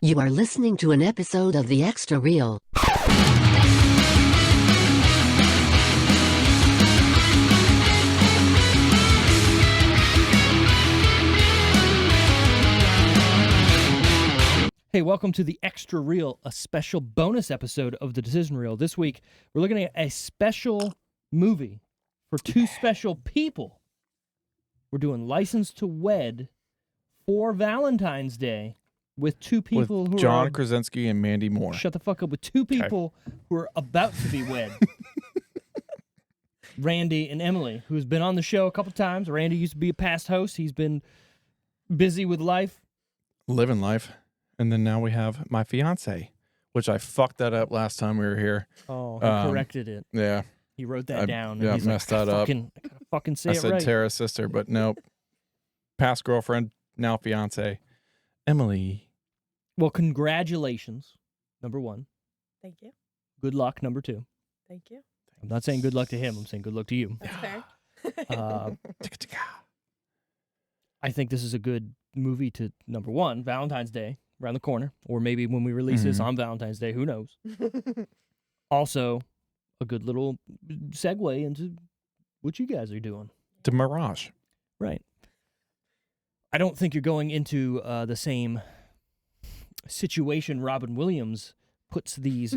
You are listening to an episode of The Extra Real. Hey, welcome to The Extra Real, a special bonus episode of The Decision Reel. This week, we're looking at a special movie for two special people. We're doing License to Wed for Valentine's Day with two people with who John are... Krasinski and Mandy Moore. Shut the fuck up. With two people who are about to be wed. Randy and Emily, who's been on the show a couple times. Randy used to be a past host. He's been busy with life. Living life. And then now we have my fiance, which I fucked that up last time we were here. Oh, he corrected it. Yeah. He wrote that down. Yeah, and he's messed like, that up. I gotta fucking say I it said right. Tara's sister, but nope. Past girlfriend, now fiance. Emily. Well, congratulations, number one. Thank you. Good luck, number two. Thank you. I'm not saying good luck to him. I'm saying good luck to you. That's fair. I think this is a good movie to, number one, Valentine's Day, around the corner. Or maybe when we release this on Valentine's Day, who knows? Also, a good little segue into what you guys are doing. To Mirage. Right. I don't think you're going into the same situation Robin Williams puts these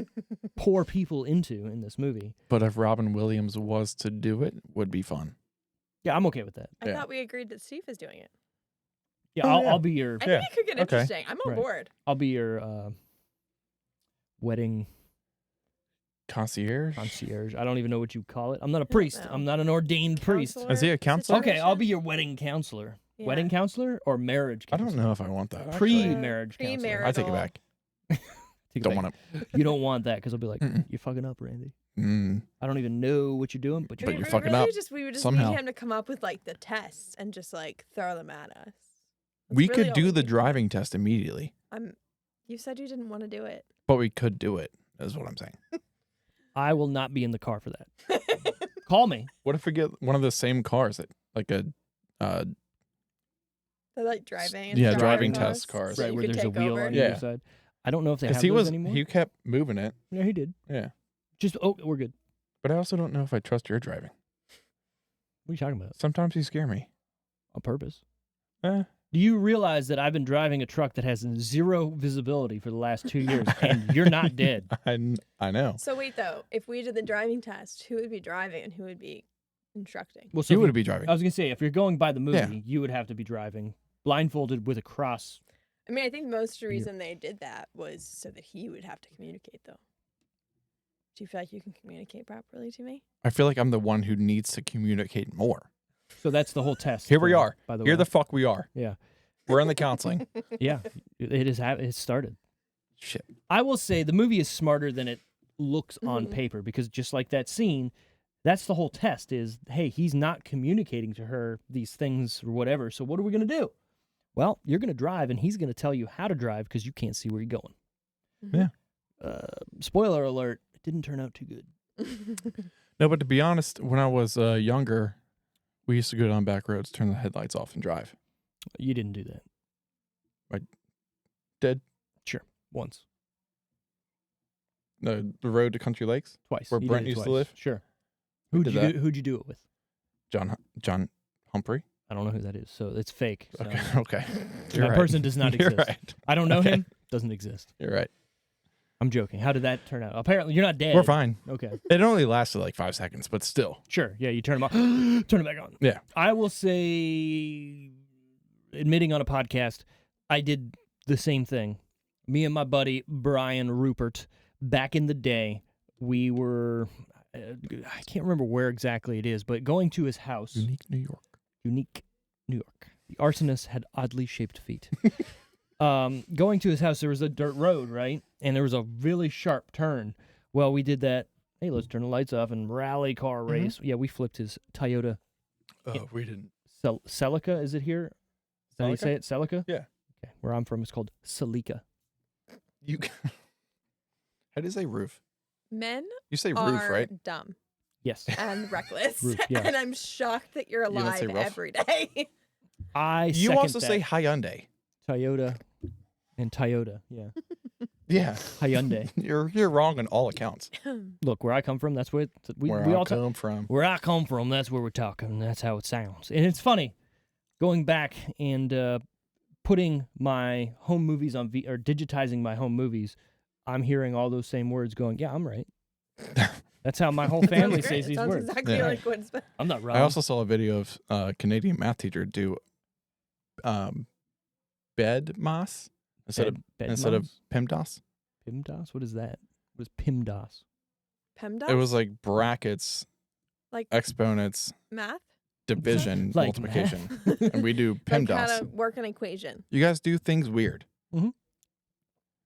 poor people into in this movie. But if Robin Williams was to do it, would be fun. Yeah, I'm okay with that. I thought we agreed that Steve is doing it. Yeah, I'll be your I think it could get Okay. interesting. I'm on Right. board. I'll be your wedding Concierge? concierge. I don't even know what you call it. I'm not a priest. know. I'm not an ordained priest. Counselor Is he a counselor? Okay, I'll be situation? your wedding counselor. Yeah. Wedding counselor or marriage I counselor? don't know if I want that. actually. Pre-marriage counselor. Pre-marriage. I take it back. Take it Don't back. want to. You don't want that because I'll be like, Mm-mm. you're fucking up, Randy. Mm. I don't even know what you're doing, but But you're you're fucking really up we would just somehow. need him to come up with like the tests and just like throw them at us. That's We really could all do we the need. driving test immediately, You said you didn't want to do it. but we could do it, is what I'm saying. I will not be in the car for that. Call me. What if we get one of the same cars, that, like a They're like driving. Yeah, driving test cars. So Right, you where could there's a take wheel over. on Yeah. either side. I don't know if they because have those he anymore. he kept moving it. Yeah, he did. Yeah, Just, we're good. but I also don't know if I trust your driving. What are you talking about? Sometimes you scare me. On purpose. Eh. Do you realize that I've been driving a truck that has zero visibility for the last 2 years, and you're not dead? I know. So wait though, if we did the driving test, who would be driving and who would be instructing? Well, so You if would be driving. I was gonna say, if you're going by the movie, Yeah. you would have to be driving blindfolded with a cross. I mean, I think most of the reason they did that was so that he would have to communicate though. Do you feel like you can communicate properly to me? I feel like I'm the one who needs to communicate more. So that's the whole test. Here we are. By the Here way, the fuck we are. yeah, We're in the counseling. yeah, it is. It started. Shit. I will say the movie is smarter than it looks on Mhm. paper because just like that scene, that's the whole test is, hey, he's not communicating to her these things or whatever. So what are we going to do? Well, you're going to drive and he's going to tell you how to drive because you can't see where you're going. Mhm. Spoiler alert, it didn't turn out too good. No, but to be honest, when I was younger, we used to go down back roads, turn the headlights off, and drive. You didn't do that. Did Sure. Once. the road to Country Lakes? Twice. Where You did Brent it used to twice. live? Sure. We did that. Who'd you do it with? John Humphrey? I don't know who that is, so it's fake. So Okay. Okay. that person does not You're exist. right. I don't know Okay. him. Doesn't exist. You're right. I'm joking. How did that turn out? Apparently, you're not dead. We're fine. Okay. It only lasted like 5 seconds, but still. Sure. Yeah, you turn them off. Turn it back on. Yeah. I will say, admitting on a podcast, I did the same thing. Me and my buddy, Brian Rupert, back in the day, we were, I can't remember where exactly it is, but going to his house. Unique New York. Unique New York. The arsonist had oddly shaped feet. Going to his house, there was a dirt road, right? And there was a really sharp turn. Well, we did that. Hey, let's turn the lights off and rally car race. Yeah, we flipped his Toyota Oh, we didn't. Celica. Is it here? Is that how you Celica? say it? Celica? Yeah. Okay. Where I'm from, it's called Celica. You. How do you say roof? Men You say are roof, right? dumb Yes. and reckless, Roof, yeah. and I'm shocked that you're don't say alive rough? every day. I You second also that. say Hyundai. Toyota, and Toyota. Yeah, Yeah, Hyundai. you're wrong on all accounts. Look, where I come from, that's where we Where all I come from. Where I come from, that's where we're talking. That's how it sounds. And it's funny going back and putting my home movies on or digitizing my home movies. I'm hearing all those same words going, yeah, I'm right. That's how my whole family says these Sounds words. exactly Yeah. like what it's I'm not wrong. I also saw a video of a Canadian math teacher do bed mas instead of PEMDAS. PIMDAS? What is that? What is PIMDAS? PEMDAS? It was like brackets, like exponents, math? division, Like multiplication, and we do Like PEMDAS. how to work an equation. You guys do things weird.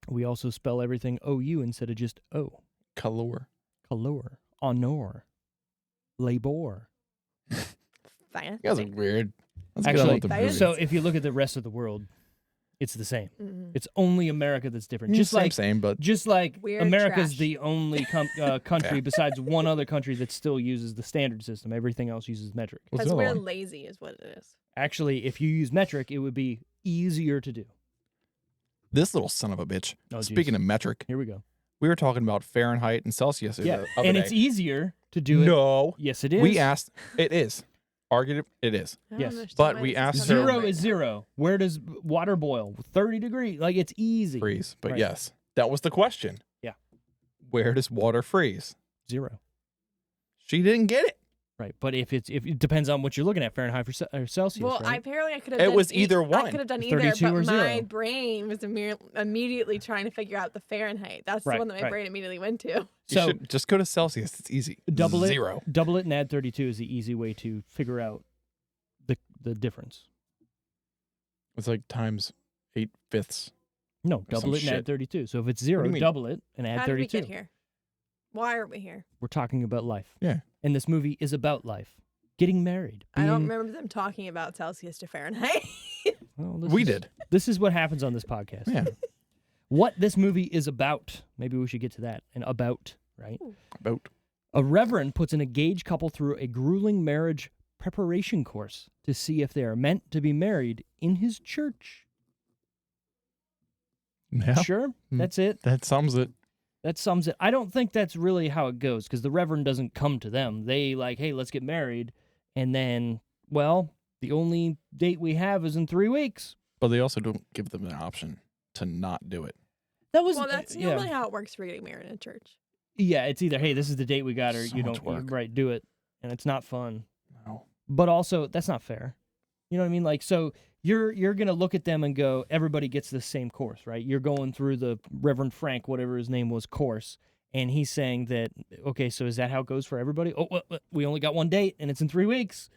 We also spell everything OU instead of just O. Color. Color. Honor. Labor. Fancy. You guys are weird. Let's get on Actually, with the that movie. is- so if you look at the rest of the world, it's the same. Mhm. It's only America that's different. Just same, but Just like Weird America's trash. the only country Yeah. besides one other country that still uses the standard system. Everything else uses metric. what's Because the other we're one? lazy is what it is. Actually, if you use metric, it would be easier to do. This little son of a bitch. Oh, Speaking geez. of metric, Here we go. we were talking about Fahrenheit and Celsius the Yeah, other and day. it's easier to do it. No. Yes, it is. We asked. It is. Argued it is. I don't Yes. understand But why we this asked coming up Zero right is now. zero. Where does water boil? 30 degrees. Like, it's easy. Freeze. But Right. yes, that was the question. Yeah. Where does water freeze? Zero. She didn't get it. Right. But if it depends on what you're looking at, Fahrenheit or Celsius. Well, right? apparently I could have It done was either one. I could have done 32 either, or but my zero. brain was immediately trying to figure out the Fahrenheit. That's Right, the one that my right. brain immediately went to. You So should just go to Celsius. It's easy. double it, Zero. double it, and add 32 is the easy way to figure out the difference. It's like times 8/5. No, some double it and shit. add 32. So if it's zero, you mean? double it and add How did we 32. get here? Why are we here? We're talking about life. Yeah. And this movie is about life. Getting married. I don't being- remember them talking about Celsius to Fahrenheit. Well, this We is- did. This is what happens on this podcast. Yeah. What this movie is about. Maybe we should get to that. And about, right? About. A reverend puts an engaged couple through a grueling marriage preparation course to see if they are meant to be married in his church. Yeah. Sure, Mm. that's it. That sums it. That sums it. I don't think that's really how it goes because the reverend doesn't come to them. They like, hey, let's get married. And then, well, the only date we have is in 3 weeks. But they also don't give them the option to not do it. That was Well, that's yeah. normally how it works for getting married in a church. Yeah, it's either, hey, this is the date we got, or So you much don't work. right, do it. And it's not fun. No. But also, that's not fair. You know what I mean? Like, so you're gonna look at them and go, everybody gets the same course, right? You're going through the Reverend Frank, whatever his name was, course, and he's saying that, okay, so is that how it goes for everybody? Oh, we only got one date, and it's in 3 weeks.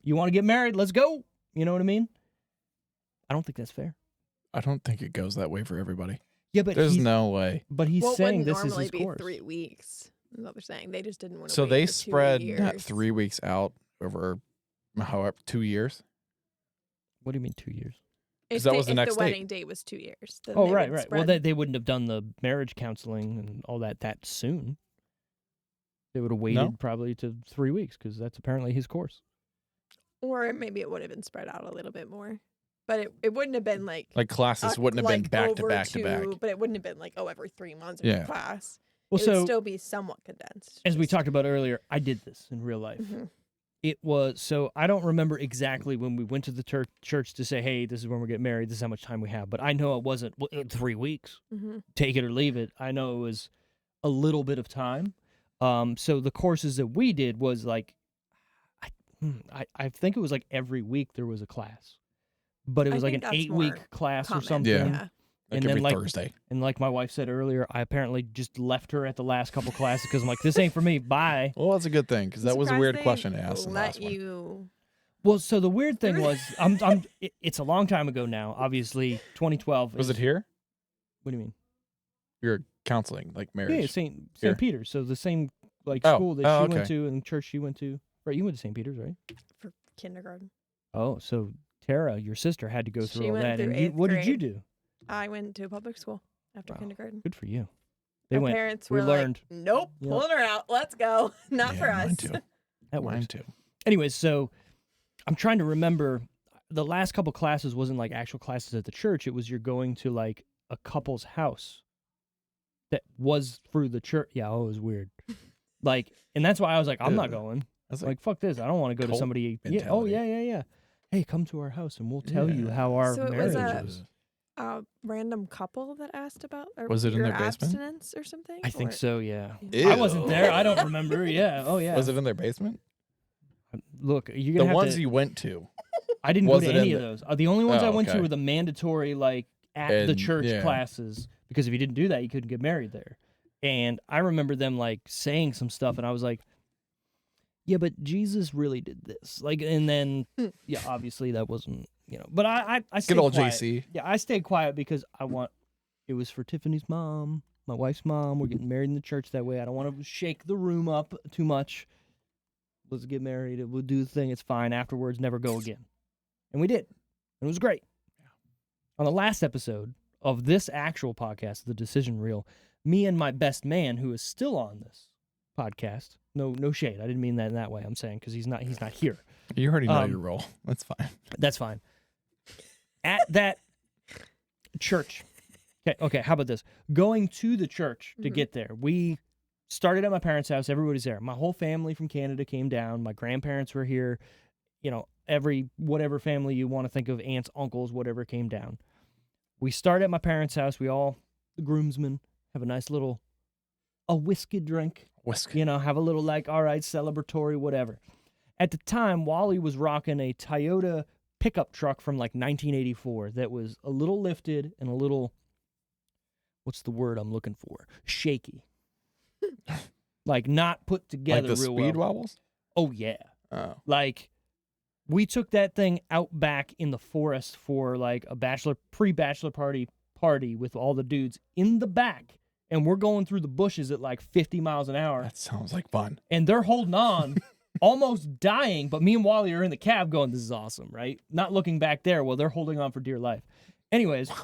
You want to get married? Let's go. You know what I mean? I don't think that's fair. I don't think it goes that way for everybody. Yeah, but There's he's, no way. but he's Well, it saying wouldn't this is normally his be course. 3 weeks. Is what they're saying. They just didn't want to. So wait they for 2 spread that years. 3 weeks out over however 2 years. What do you mean 2 years? If that they- was the if next the date. wedding date was 2 years. Then Oh, they right, would right. Well, spread- they wouldn't have done the marriage counseling and all that soon. They would have waited probably to 3 weeks because that's apparently his course. or maybe it would have been spread out a little bit more. But it wouldn't have been like Classes wouldn't have been like back to over back to back. two- But it wouldn't have been like, oh, every 3 months Yeah. class. Well, It would so still be somewhat condensed. as we just- talked about earlier, I did this in real life. Mhm. It was so I don't remember exactly when we went to the church to say, hey, this is when we're getting married. This is how much time we have. But I know it wasn't 3 weeks. Mhm. Take it or leave it. I know it was a little bit of time. So the courses that we did was like, I think it was like every week there was a class, but it I was like think an that's 8-week more class or common, something. Yeah. Yeah. Like and then, every like- Thursday. And like my wife said earlier, I apparently just left her at the last couple classes because I'm like, this ain't for me. Bye. Well, that's a good thing because that was a Surprised weird they question to ask in the Let last one. you. Well, so the weird thing was, it's a long time ago now. Obviously, 2012. Was is- it here? What do you mean? You're counseling, like marriage. Yeah, St. Here. Peter's. So the same like Oh, school that oh, she went okay. to and church she went to. Right, you went to St. Peter's, right? For kindergarten. Oh, so Tara, your sister, had to go through She all went that. through And you, eighth what did you grade. do? I went to a public school after Wow. kindergarten. Good for you. They My went. parents we were learned. like, nope, Yep. pulling her out. Let's go. Not Yeah, for mine us. too. That Mine works. too. Anyways, so I'm trying to remember. the last couple classes wasn't like actual classes at the church. It was you're going to like a couple's house that was through the church. Yeah, it was weird. Like, and that's why I was like, I'm not going. I was Like, fuck this. I don't want to go to cult somebody. Yeah. Oh, mentality. yeah. Hey, come to our house and we'll tell you Yeah. how our So it was marriage a- is. A random couple that asked about or Was it in your their basement? abstinence or something? I think Or- so, yeah. Ew. I wasn't there. I don't remember. Yeah. Oh, yeah. Was it in their basement? Look, you're The going to have ones to. you went to. I didn't go was to it any in of those. The only ones Oh, I went to okay. were the mandatory, like, at the And- church yeah. classes. Because if you didn't do that, you couldn't get married there. And I remember them, like, saying some stuff, and I was like, yeah, but Jesus really did this. Like, and then, yeah, obviously that wasn't, But I stayed Good old quiet. JC. Yeah, I stayed quiet because it was for Tiffany's mom, my wife's mom. We're getting married in the church that way. I don't want to shake the room up too much. Let's get married. We'll do the thing. It's fine. Afterwards, never go again. And we did. And it was great. On the last episode of this actual podcast, The Decision Reel, me and my best man, who is still on this podcast, no shade. I didn't mean that in that way. I'm saying because he's not here. You already know Um, your role. That's fine. That's fine. At that church. Okay, how about this? Going to the church to Mhm. get there. We started at my parents' house. Everybody's there. My whole family from Canada came down. My grandparents were here. Every whatever family you want to think of, aunts, uncles, whatever came down. We start at my parents' house. We all, the groomsmen, have a nice a whiskey drink. Whiskey. Have a little all right, celebratory, whatever. At the time, Wally was rocking a Toyota pickup truck from 1984 that was a little lifted and a little, what's the word I'm looking for? Shaky. Not put together Like the real speed well. wobbles? Oh, yeah. Oh. We took that thing out back in the forest for a pre-bachelor party with all the dudes in the back. And we're going through the bushes at 50 miles an hour. That sounds like fun. And they're holding on, almost dying. But me and Wally are in the cab going, this is awesome, right? Not looking back there while they're holding on for dear life. Anyways, I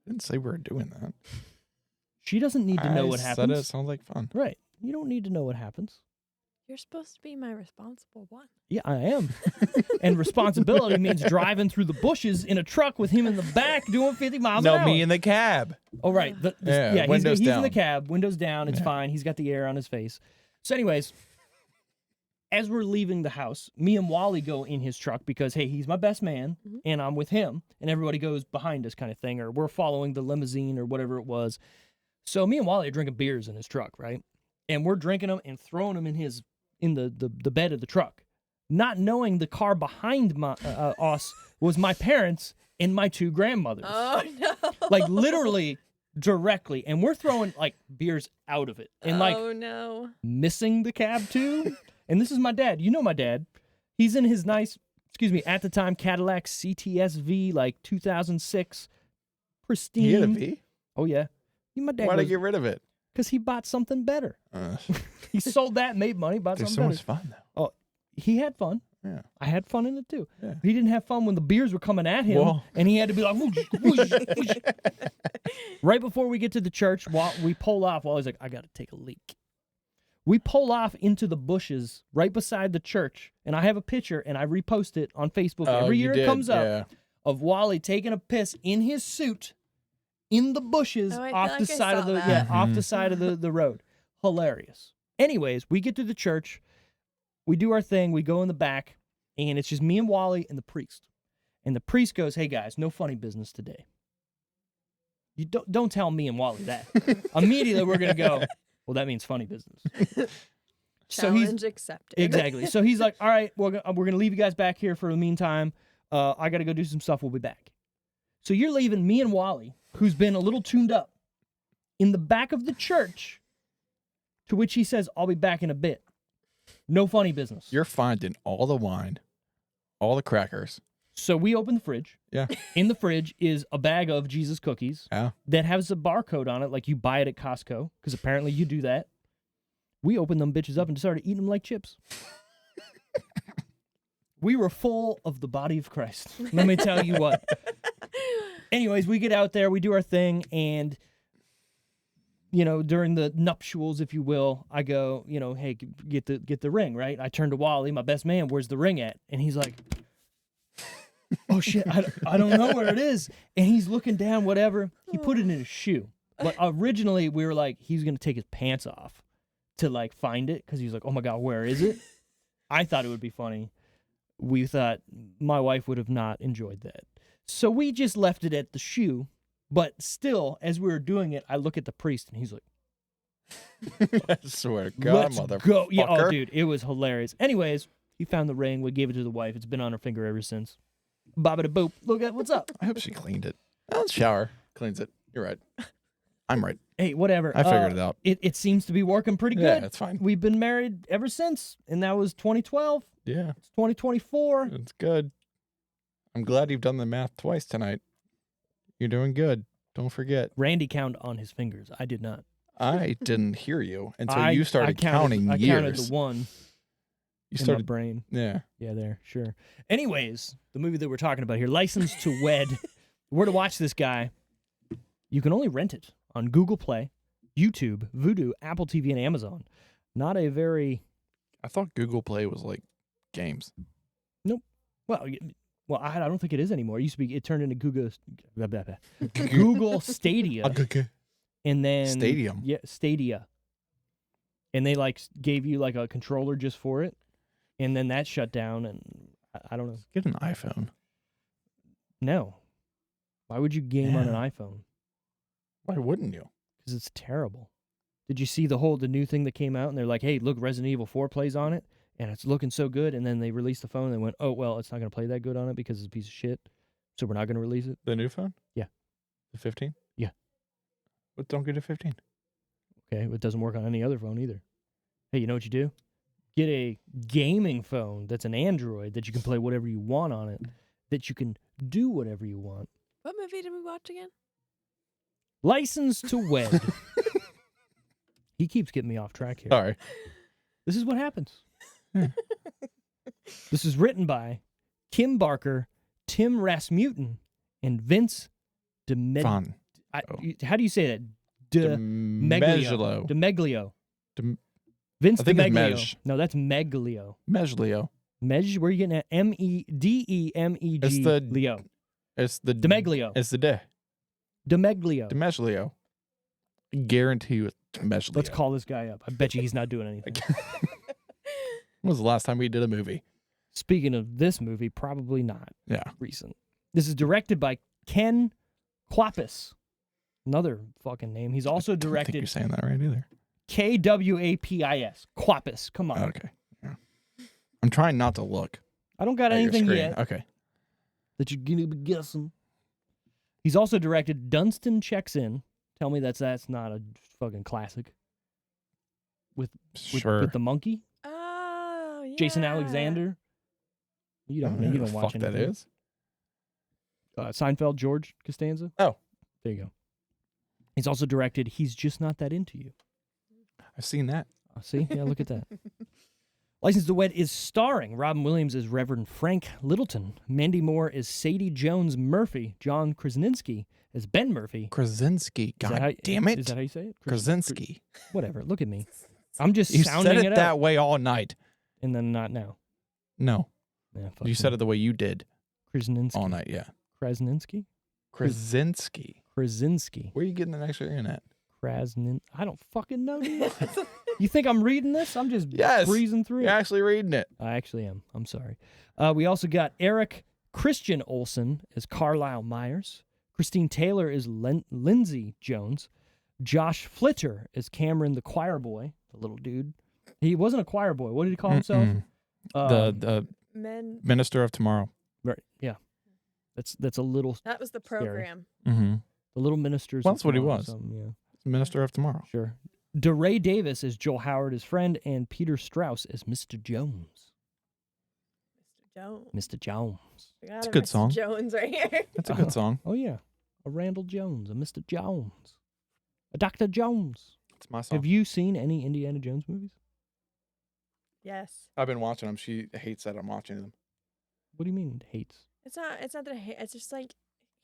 didn't say we were doing that. she doesn't need to know what Said happens. it sounds like fun. Right. You don't need to know what happens. You're supposed to be my responsible one. Yeah, I am. And responsibility means driving through the bushes in a truck with him in the back doing 50 miles an hour. me in the cab. Oh, right. Yeah, he's windows in the down. cab, windows down. It's Yeah. fine. He's got the air on his face. So anyways, as we're leaving the house, me and Wally go in his truck because, hey, he's my best man, and I'm with him, and everybody goes behind us kind of thing, or we're following the limousine or whatever it was. So me and Wally are drinking beers in his truck, right? And we're drinking them and throwing them in the bed of the truck, not knowing the car behind us was my parents and my two grandmothers. Oh no! Literally directly, and we're throwing beers out of it and oh no! missing the cab too. And this is my dad. You know my dad. He's in his nice, at the time Cadillac CTS-V 2006, pristine. He had a V? Oh yeah. My dad Why'd I goes, get rid of it? because he bought something better. He sold that, made money, bought There's so something much better. fun though. He had fun. Yeah. I had fun in it too. Yeah. He didn't have fun when the beers were coming at him, Well. and he had to be like, whoosh, whoosh, whoosh. Right before we get to the church, while we pull off, Wally's like, I got to take a leak. We pull off into the bushes right beside the church, and I have a picture, and I repost it on Facebook every you year it did, comes up, yeah. of Wally taking a piss in his suit in the bushes Oh, I off feel the like I side of saw the that. off the side of the road. Hilarious. Anyways, we get to the church, we do our thing, we go in the back, and it's just me and Wally and the priest. And the priest goes, "Hey guys, no funny business today." You don't tell me and Wally that. Immediately we're gonna go, well, that means funny business. So he's Challenge accepted. exactly. So he's like, all right, we're gonna leave you guys back here for the meantime. I gotta go do some stuff. We'll be back. So you're leaving me and Wally, who's been a little tuned up, in the back of the church. To which he says, "I'll be back in a bit." No funny business. You're finding all the wine, all the crackers. So we open the fridge. Yeah. In the fridge is a bag of Jesus cookies Yeah. that has a barcode on it, like you buy it at Costco, because apparently you do that. We opened them bitches up and started eating them like chips. We were full of the body of Christ. Let me tell you what. Anyways, we get out there, we do our thing, and during the nuptials, if you will, I go, hey, get the ring, right? I turn to Wally, my best man, "Where's the ring at?" And he's like, Oh shit, I don't know where it is. And he's looking down, whatever. He put it in his shoe. But originally we were like, he's gonna take his pants off to like find it because he's like, oh my god, where is it? I thought it would be funny. We thought my wife would have not enjoyed that. So we just left it at the shoe. But still, as we were doing it, I look at the priest and he's like, I swear to God, let's motherfucker. go. Yeah, oh dude, it was hilarious. Anyways, he found the ring. We gave it to the wife. It's been on her finger ever since. Bobba da boop. Look at what's up. I hope she cleaned it. Well, shower cleans it. You're right. I'm right. Hey, whatever. I figured it out. It seems to be working pretty Yeah, good. it's fine. We've been married ever since, and that was 2012. Yeah, It's 2024. it's good. I'm glad you've done the math twice tonight. You're doing good. Don't forget. Randy counted on his fingers. I did not. I didn't hear you until I you started counting I years. counted the one You in my started. brain. Yeah. Yeah, there, sure. Anyways, the movie that we're talking about here, License to Wed. Where to watch this guy? You can only rent it on Google Play, YouTube, Vudu, Apple TV, and Amazon. Not a very I thought Google Play was like games. well. I don't think it is anymore. It used to be. It turned into Google Stadia, and then Stadium. Yeah, Stadia. And they like gave you like a controller just for it, and then that shut down. And I don't know. Get an iPhone. No, why would you game on an Yeah. iPhone? Why wouldn't you? Because it's terrible. Did you see the new thing that came out? And they're like, hey, look, Resident Evil 4 plays on it, and it's looking so good. And then they released the phone, and they went, oh, well, it's not going to play that good on it because it's a piece of shit, so we're not going to release it. The new phone? Yeah. The 15? Yeah. But don't get a 15. Okay, it doesn't work on any other phone either. Hey, you know what you do? Get a gaming phone that's an Android that you can play whatever you want on it, that you can do whatever you want. What movie did we watch again? License to Wed. He keeps getting me off track here. Sorry. This is what happens. Yeah. This is written by Kim Barker, Tim Rasmussen, and Vince Fun. How do you say that? Meglio. DeMeglio. Dem- Vince I think it's DeMeglio. Mej. No, that's Meglio. Meglio. Mej, where are you getting at? Medemeg. It's the- Leo. It's the DeMeglio. It's the de. DeMeglio. Meglio. Guarantee you it's Meglio. Let's call this guy up. I bet you he's not doing anything. When was the last time we did a movie? Speaking of this movie, probably not Yeah. recent. This is directed by Ken Kwapis. Another fucking name. He's also I don't think directed you're saying that right either. Kwapis. Kwapis. Come on. Okay. Yeah. I'm trying not to look I don't got at your anything screen. yet Okay. that you're going to be guessing. He's also directed Dunstan Checks In. Tell me that's not a fucking classic. With Sure. with the monkey? Oh, yeah. Jason Alexander? You I don't know you who don't the watch fuck that anything. is. Seinfeld, George Costanza? Oh. There you go. He's also directed He's Just Not That Into You. I've seen that. See? Yeah, look at that. License to Wed is starring Robin Williams as Reverend Frank Littleton, Mandy Moore as Sadie Jones Murphy, John Krasinski as Ben Murphy. Krasinski. Is that God how- damn it. Is that how you say it? Krasinski. Whatever. Look at me. I'm just You sounding said it out. that way all night. And then not now. No. Yeah, fuck You said it the way you did Krasinski. all night. Yeah. Krasinski? Krasinski. Krasinski. Where are you getting that extra in at? I don't fucking know, dude. You think I'm reading this? I'm just Yes. breezing through. You're actually reading it. I actually am. I'm sorry. We also got Eric Christian Olsen as Carlisle Myers. Christine Taylor is Lindsay Jones. Josh Flitter is Cameron the choir boy, the little dude. He wasn't a choir boy. What did he call himself? Mm-mm. The Men. Minister of Tomorrow. Right, yeah. That's a little That was the Scary. program. Mm-hmm. the little ministers. Well, of that's what he Tomorrow or was. something, yeah. Minister of Tomorrow. Sure. DeRay Davis is Joel Howard, his friend, and Peter Strauss is Mr. Jones. Mr. Jones. Mr. Jones. We got a good Mr. song. Jones right here. That's a good song. Oh, yeah. A Randall Jones, a Mr. Jones, a Dr. Jones. It's my song. Have you seen any Indiana Jones movies? Yes. I've been watching them. She hates that I'm watching them. What do you mean hates? It's not that I hate. It's just like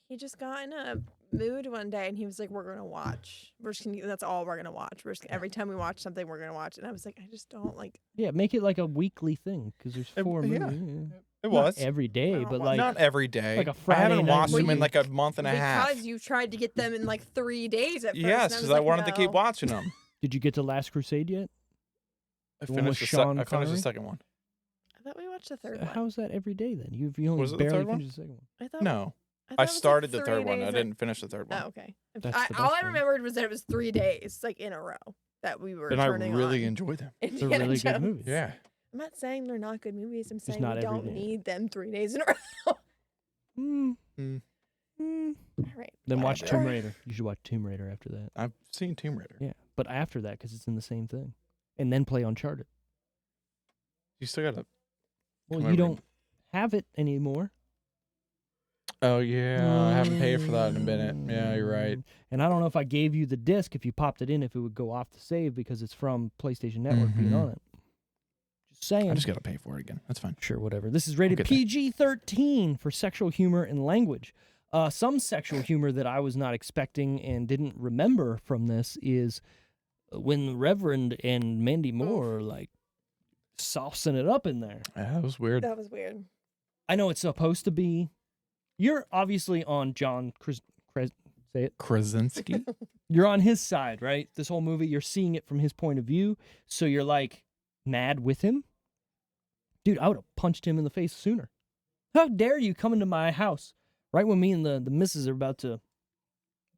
he just got in a mood one day and he was like, "We're gonna watch. We're just gonna. That's all we're gonna watch. Every time we watch something, we're gonna watch." And I was like, I just don't like. Yeah, make it like a weekly thing because there's 4 yeah. movies. It Not was. every day, Oh, but well, like not every day. like a I Friday haven't night watched them movie. in like a month and a half. Because you tried to get them in like 3 days at first. Yes, and because was I like, wanted to keep no. watching them. did you get to Last Crusade yet? I The one with finished, Sean I finished the Connery? second one. I thought we watched the third one. How's that every day then? You only Was it the barely third one? finished the second one. I thought No, thought I it was, like, started the 3 third one. days I at- didn't finish the third one. Oh, okay. That's the All best I one. remembered was that it was 3 days, like in a row, that we were And I turning really on. enjoyed them. They're Indiana really good Jones. movies. Yeah. I'm not saying they're not good movies. I'm saying not we every don't day. need them 3 days in a row. Mm. Mm. Mm. All right. Then watch whatever. Tomb Raider. You should watch Tomb Raider after that. I've seen Tomb Raider. Yeah, but after that, because it's in the same thing, and then play Uncharted. You still gotta. Well, Come you over don't have it anymore. Oh yeah, I haven't paid for that in a minute. Yeah, you're right. And I don't know if I gave you the disc, if you popped it in, if it would go off the save because it's from PlayStation Network being Mhm. on it. Just saying. I just gotta pay for it again. That's fine. Sure, whatever. This is rated get there. PG-13 for sexual humor and language. Some sexual humor that I was not expecting and didn't remember from this is when Reverend and Mandy Moore are like saucing it up in there. Yeah, that was weird. That was weird. I know it's supposed to be. You're obviously on John say it. Krasinski. You're on his side, right? This whole movie, you're seeing it from his point of view, so you're like mad with him. Dude, I would have punched him in the face sooner. How dare you come into my house right when me and the missus are about to,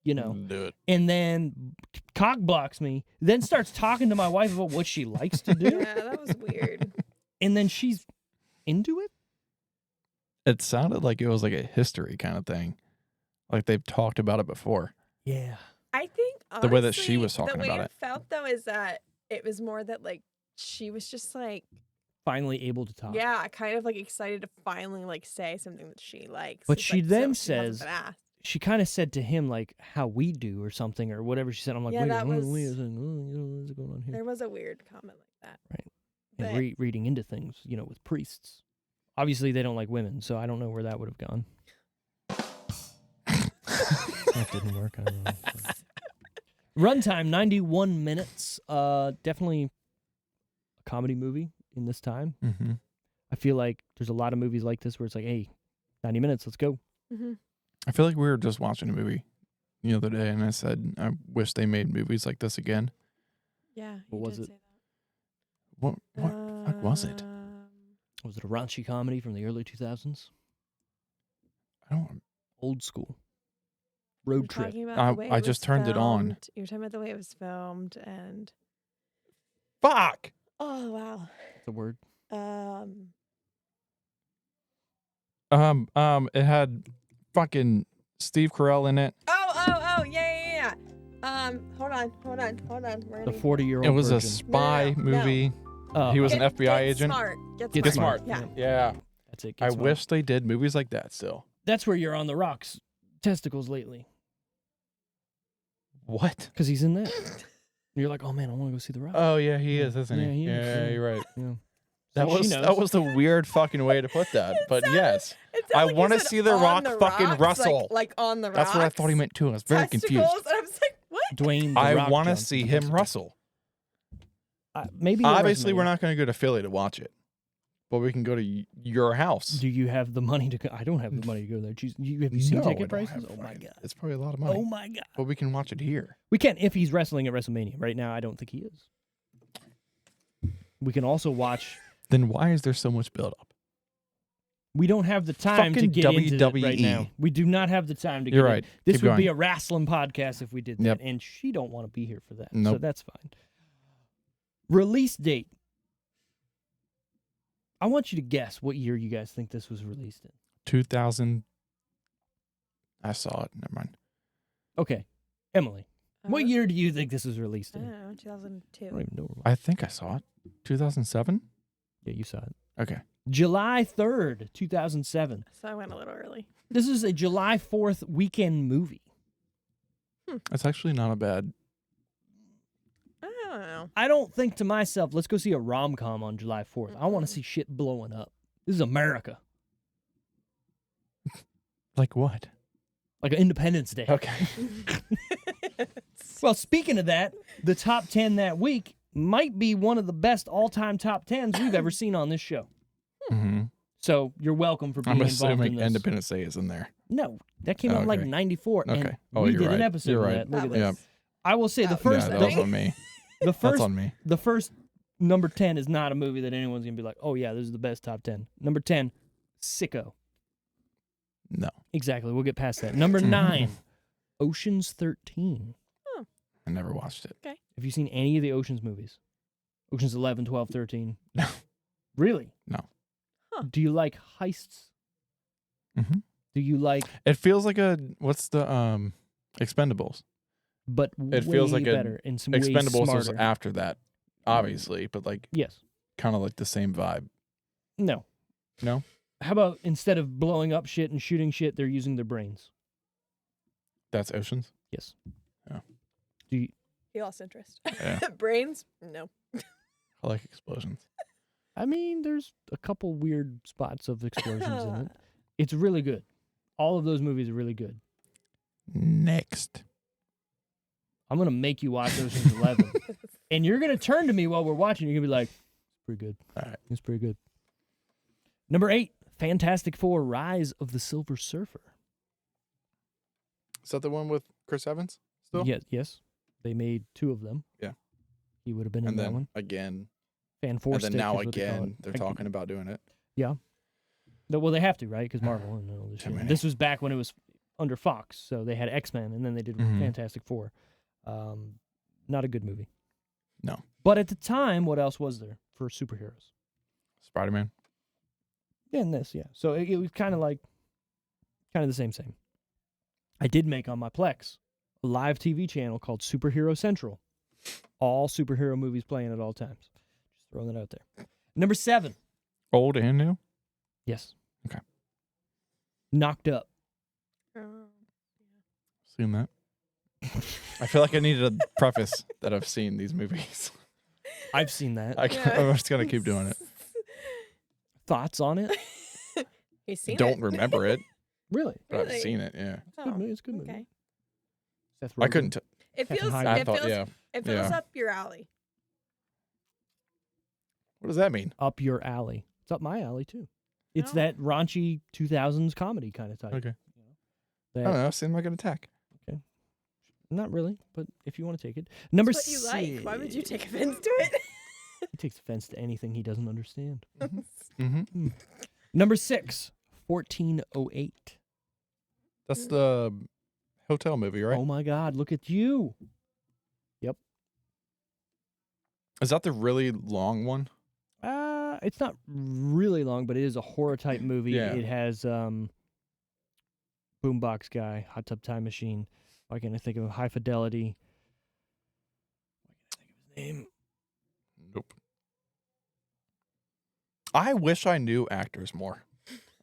you know, Do it. and then cock blocks me, then starts talking to my wife about what she likes to do, Yeah, that was weird. and then she's into it? It sounded like it was like a history kind of thing, like they've talked about it before. Yeah. I think The way that she honestly, was talking the way about it it. felt though is that it was more that like she was just like Finally able to talk. yeah, kind of like excited to finally like say something that she likes. But It's she like, then she wasn't says- been asked. She kind of said to him like how we do or something or whatever she said. I'm like, Yeah, wait, that wait a was- second. What's going on here? There was a weird comment like that. And but- reading into things, you know, with priests. Obviously, they don't like women, so I don't know where that would have gone. That didn't work. I don't know. Runtime 91 minutes. Definitely a comedy movie in this time. Mm-hmm. I feel like there's a lot of movies like this where it's like, hey, 90 minutes, let's go. Mm-hmm. I feel like we were just watching a movie the other day, and I said I wish they made movies like this again. Yeah. What you was did it? say What that. the fuck was it? Was it a raunchy comedy from the early 2000s? I don't. Old school. We're Road trip. talking about I- the way I it just was turned it on. filmed. You're talking about the way it was filmed and Fuck. oh wow. That's a word. It had fucking Steve Carell in it. Yeah. Hold on. We're The gonna 40-year-old It was a virgin. spy No. movie. Oh, He was an Get- FBI get agent. Smart. Get Get Smart. Yeah. Yeah. That's it. I Get Smart. wish they did movies like that still. That's where you're on the rocks testicles lately. What? Because he's in that. You're like, oh man, I want to go see the rock. Oh yeah, he is, isn't Yeah, he? he is, Yeah, yeah. you're right. yeah. That See, she was knows. the weird fucking way to put that. But sounded- yes, It I sounded like you wanna said see The on Rock the fucking rocks, wrestle. Like on the rocks. that's what I thought he meant too. I was very confused. Testicles, and I was like, what? Dwayne. The I Rock want to Johnson. see him wrestle. Maybe. Obviously, we're not going to go to Philly to watch it, but we can go to your house. Do you have the money to go? I don't have the money to go there. Have you seen No, I ticket don't prices? have Oh my fucking- god. It's probably a lot of money. Oh my god. But we can watch it here. We can if he's wrestling at WrestleMania. Right now, I don't think he is. We can also watch. Then why is there so much buildup? We don't have the time to Fucking get into that right WWE. now. We do not have the time to get You're in. right. This Keep would be going. a wrestling podcast if we did that, Yep. and she don't want to be here for that. So Nope. that's fine. Release date. I want you to guess what year you guys think this was released in. 2000. I saw it. Never mind. Okay, Emily, what Uh, year do you think this was released I in? don't know, 2002. I don't even know. I think I saw it. 2007. Yeah, you saw it. Okay. July 3rd, 2007. So I went a little early. This is a July 4th weekend movie. That's actually not a bad. I don't know. I don't think to myself, let's go see a rom-com on July 4th. I want to see shit blowing up. This is America. Like what? Like an Independence Day. Okay. Well, speaking of that, the top 10 that week might be one of the best all-time top 10s we've ever seen on this show. Mm-hmm. So you're welcome for being I'm involved in assuming this. Independence Day is in there. No, that came out in like Okay. '94, and Okay. Oh, we you're did an right. episode You're of right. that. Look at That that. was- I will say the that first, Yeah, that was on me. the That's first, on me. the first number 10 is not a movie that anyone's gonna be like, oh yeah, this is the best top 10. Number 10, Sicko. No, Exactly. We'll get past that. Number 9, Ocean's 13. I never watched it. Have you seen any of the Ocean's movies? Ocean's 11, 12, 13. No. Really? No. Huh. Do you like heists? Mm-hmm. Do you like, It feels like what's the Expendables? but It feels way like a better and some way Expendables was smarter? after that, obviously, but like Yes. kind of like the same vibe. No. No? How about instead of blowing up shit and shooting shit, they're using their brains? That's Oceans. Yes. Oh. Do you, He lost interest. Yeah. Brains? No. I like explosions. I mean, there's a couple weird spots of explosions in it. It's really good. All of those movies are really good. Next. I'm gonna make you watch Ocean's 11, and you're gonna turn to me while we're watching. You're gonna be like, "It's pretty good. All right. It's pretty good." Number 8, Fantastic Four: Rise of the Silver Surfer. Is that the one with Chris Evans still? Yes. They made 2 of them. Yeah. He would have been in And that then one. again, Fan Four and then Stick now is what they call again, it. they're talking about doing it. Well, they have to, right? Because Marvel and all this Too shit. many. This was back when it was under Fox, so they had X-Men, and then they did Mhm. Fantastic Four. Not a good movie. No. But at the time, what else was there for superheroes? Spider-Man. Yeah, and this, yeah. So it was kind of the same. I did make on my Plex a live TV channel called Superhero Central. All superhero movies playing at all times. Just throwing that out there. Number 7. Old and new? Yes. Okay. Knocked Up. Seen that. I feel like I needed a preface that I've seen these movies. I've seen that. I'm just going to keep doing it. Thoughts on it? He's seen Don't it. remember it, Really? but I've Really? seen it, yeah. It's a good movie. It's a good movie. Okay. Seth I Rogen. couldn't. It Captain feels. Hyde. I It thought, feels. yeah. It feels yeah. up your alley. What does that mean? Up your alley. It's up my alley too. It's No. that raunchy 2000s comedy kind of type. Okay. That, I don't know. Seemed like an attack. Not really, but if you want to take it. Number That's what you 6. like. Why would you take offense to it? He takes offense to anything he doesn't understand. Mm-hmm. Number 6, 1408. That's the hotel movie, right? Oh my God, look at you. Is that the really long one? It's not really long, but it is a horror type movie. Yeah. It has Boombox Guy, Hot Tub Time Machine. Why can't I think of him? High Fidelity. Why can't I think of his name? Nope. I wish I knew actors more.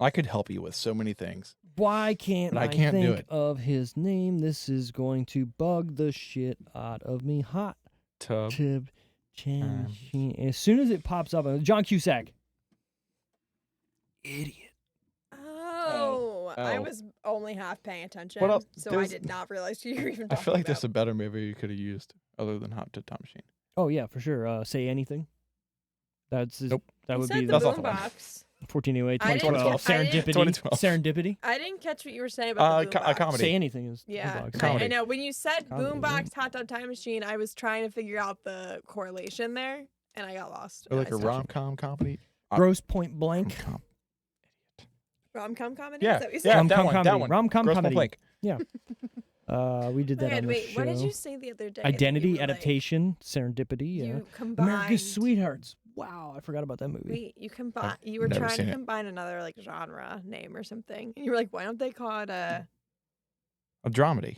I could help you with so many things. Why can't But I I can't do think it. of his name? This is going to bug the shit out of me. Hot Tub. Tub Time Machine. As soon as it pops up, John Cusack. Idiot. Oh, I Oh. was only half paying attention, What else? so I There's- did not realize you were even I talking feel like about. there's a better movie you could have used other than Hot Tub Time Machine. Oh yeah, for sure. Say Anything. That's his, Nope. that You would said be the That's not the one. boombox. 1408, I didn't 2012. catch- I didn't- Serendipity. 2012. Serendipity. I didn't catch what you were saying about the A boombox. comedy. Say Anything is Yeah, Boombox. I Comedy. know. When you said Comedy, boombox, right? hot tub time machine, I was trying to figure out the correlation there, and I got lost. Or like I a stopped. rom-com comedy. Gross Point Blank. Rom-com. Rom-com comedy? Yeah, Is that what you yeah, said? Rom-com that one, comedy. that one. Rom-com Gross comedy. Blank. We did that Okay, on the wait, show. what did you say the other day? that you Identity, were like- Adaptation, Serendipity. You combined. America's Sweethearts. Wow, I forgot about that movie. Wait, you combine. You were never trying seen to it. combine another like genre name or something, and you were like, "Why don't they call it a?" A dramedy.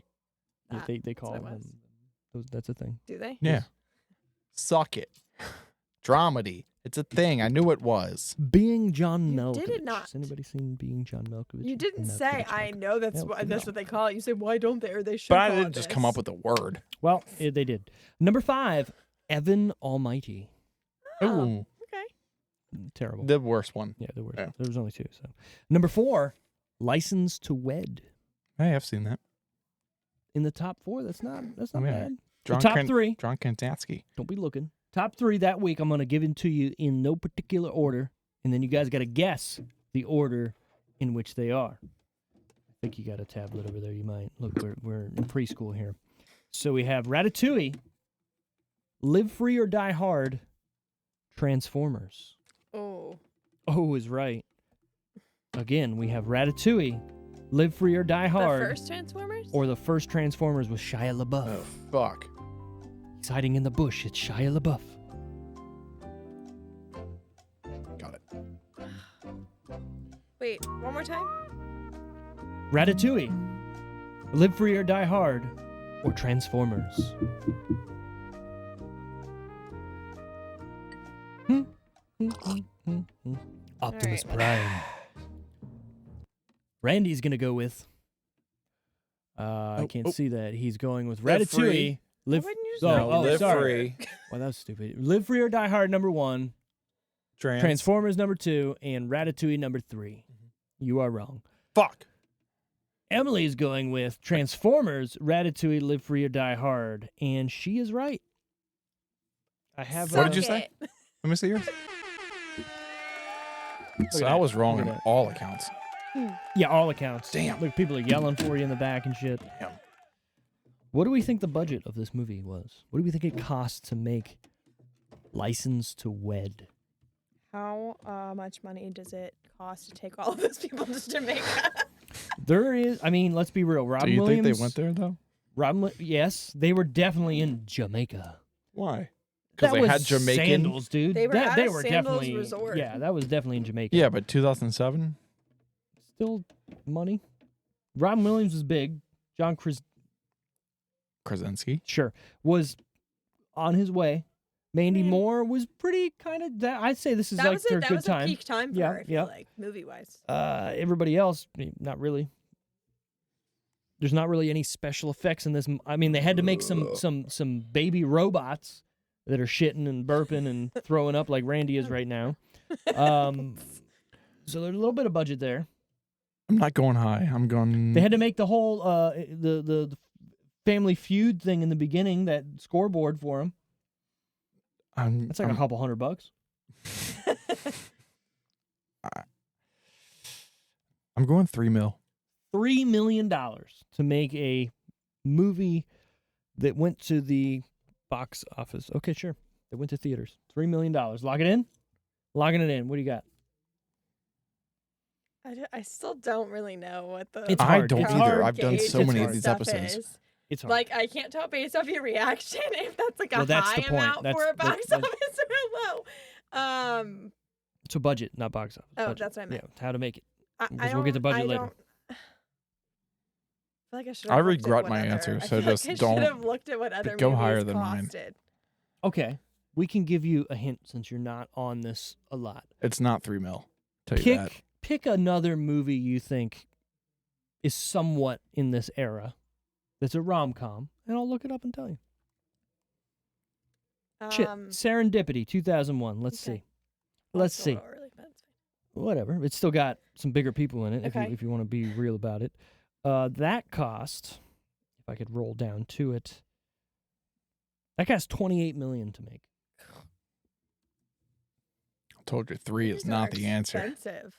Yeah, Ah, they call what it them. was. That's a thing. Do they? Yeah. Suck it. Dramedy. It's a thing. I knew it was. Being John You Malkovich. did it not. Has anybody seen Being John Malkovich? You didn't say. I Malkovich. know that's Yeah, what that's no. what they call it. You said, "Why don't they?" Or they should. But I call didn't it just this." come up with a word. Well, they did. Number 5, Evan Almighty. Oh, Ooh. okay. Terrible. The worst one. Yeah, there were. Yeah. There was only 2. So, number 4, License to Wed. Hey, I've seen that. In the top 4, that's not Yeah. bad. John top 3. John Kantansky. Don't be looking. Top 3 that week. I'm gonna give it to you in no particular order, and then you guys got to guess the order in which they are. I think you got a tablet over there. You might. Look, we're in preschool here. So we have Ratatouille, Live Free or Die Hard, Transformers. Oh. Oh is right. Again, we have Ratatouille, Live Free or Die Hard, The first Transformers? or the first Transformers with Shia LaBeouf. Oh, fuck. He's hiding in the bush. It's Shia LaBeouf. Got it. Wait, one more time? Ratatouille, Live Free or Die Hard, or Transformers. Optimus All Prime. Randy's gonna go with. I can't see that. He's going with Live Ratatouille. Free. Live. Why wouldn't you just Oh, make oh, Live sorry. Free. Well, that was stupid. Live Free or Die Hard number 1, Transformers number 2, and Ratatouille number 3. You are wrong. Fuck. Emily is going with Transformers, Ratatouille, Live Free or Die Hard, and she is right. I have. What did you Suck say? it. Let me see yours. So at I that. was wrong Look on at that. all accounts. Yeah, all accounts. Damn. Look, people are yelling for you in the back and shit. Damn. What do we think the budget of this movie was? What do we think it cost to make License to Wed? How much money does it cost to take all of those people to Jamaica? There is, I mean, let's be real. Robin Do you Williams. think they went there though? Yes, they were definitely in Jamaica. Why? Because That they was had Jamaican. sandals, dude. They were That- at they a were sandals definitely. resort. Yeah, that was definitely in Jamaica. Yeah, but 2007. Still money. Robin Williams was big. John Krasinski. was on his way. Mandy Yeah. Moore was pretty kind of. I'd say this is that like was their that good was time. a peak time for Yeah, her, I feel yeah. like, movie-wise. Everybody else, not really. There's not really any special effects in this. I mean, they had to make some baby robots that are shitting and burping and throwing up like Randy is right now. So there's a little bit of budget there. I'm not going high. I'm going. They had to make the whole the Family Feud thing in the beginning, that scoreboard for them. That's like a couple $100. I'm going $3 million. $3 million to make a movie that went to the box office. Okay, sure. It went to theaters. $3 million. Lock it in? Locking it in. What do you got? I still don't really know what the It's I hard. don't It's either. hard. I've done gauge so many of this these stuff episodes. is. It's hard. Like, I can't tell based off your reaction if that's like a Well, that's high the point. amount That's for a the- box that- office or a low. It's a budget, not box office. Oh, Budget. that's what I meant. Yeah, how to make it. I Because we'll get to budget later. I feel like I should. I have looked at regret what my other- answer, I so feel just like I don't should have looked at what other go movies higher than mine. costed. Okay. We can give you a hint since you're not on this a lot. It's not $3 million. Tell you that. Pick another movie you think is somewhat in this era that's a rom-com, and I'll look it up and tell you. Shit. Serendipity, 2001. Let's okay. see. Let's that's a see. little early, but it's Whatever. It's still got some bigger people in it Okay. if you want to be real about it. That cost, if I could roll down to it, that cost $28 million to make. I told you 3 is Movies are not the answer. Expensive.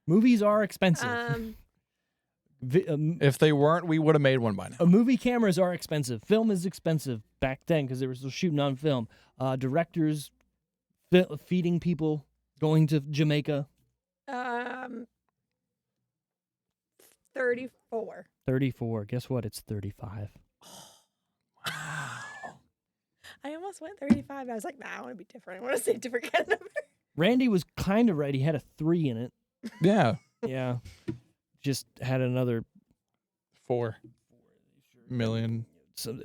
Movies are expensive. If they weren't, we would have made one by now. Movie cameras are expensive. Film is expensive back then because they were still shooting on film. Directors feeding people, going to Jamaica. 34. 34. Guess what? It's 35. I almost went 35. I was like, nah, I want to be different. I want to say a different kind of number. Randy was kind of right. He had a 3 in it. Yeah. Yeah. Just had another $4 million.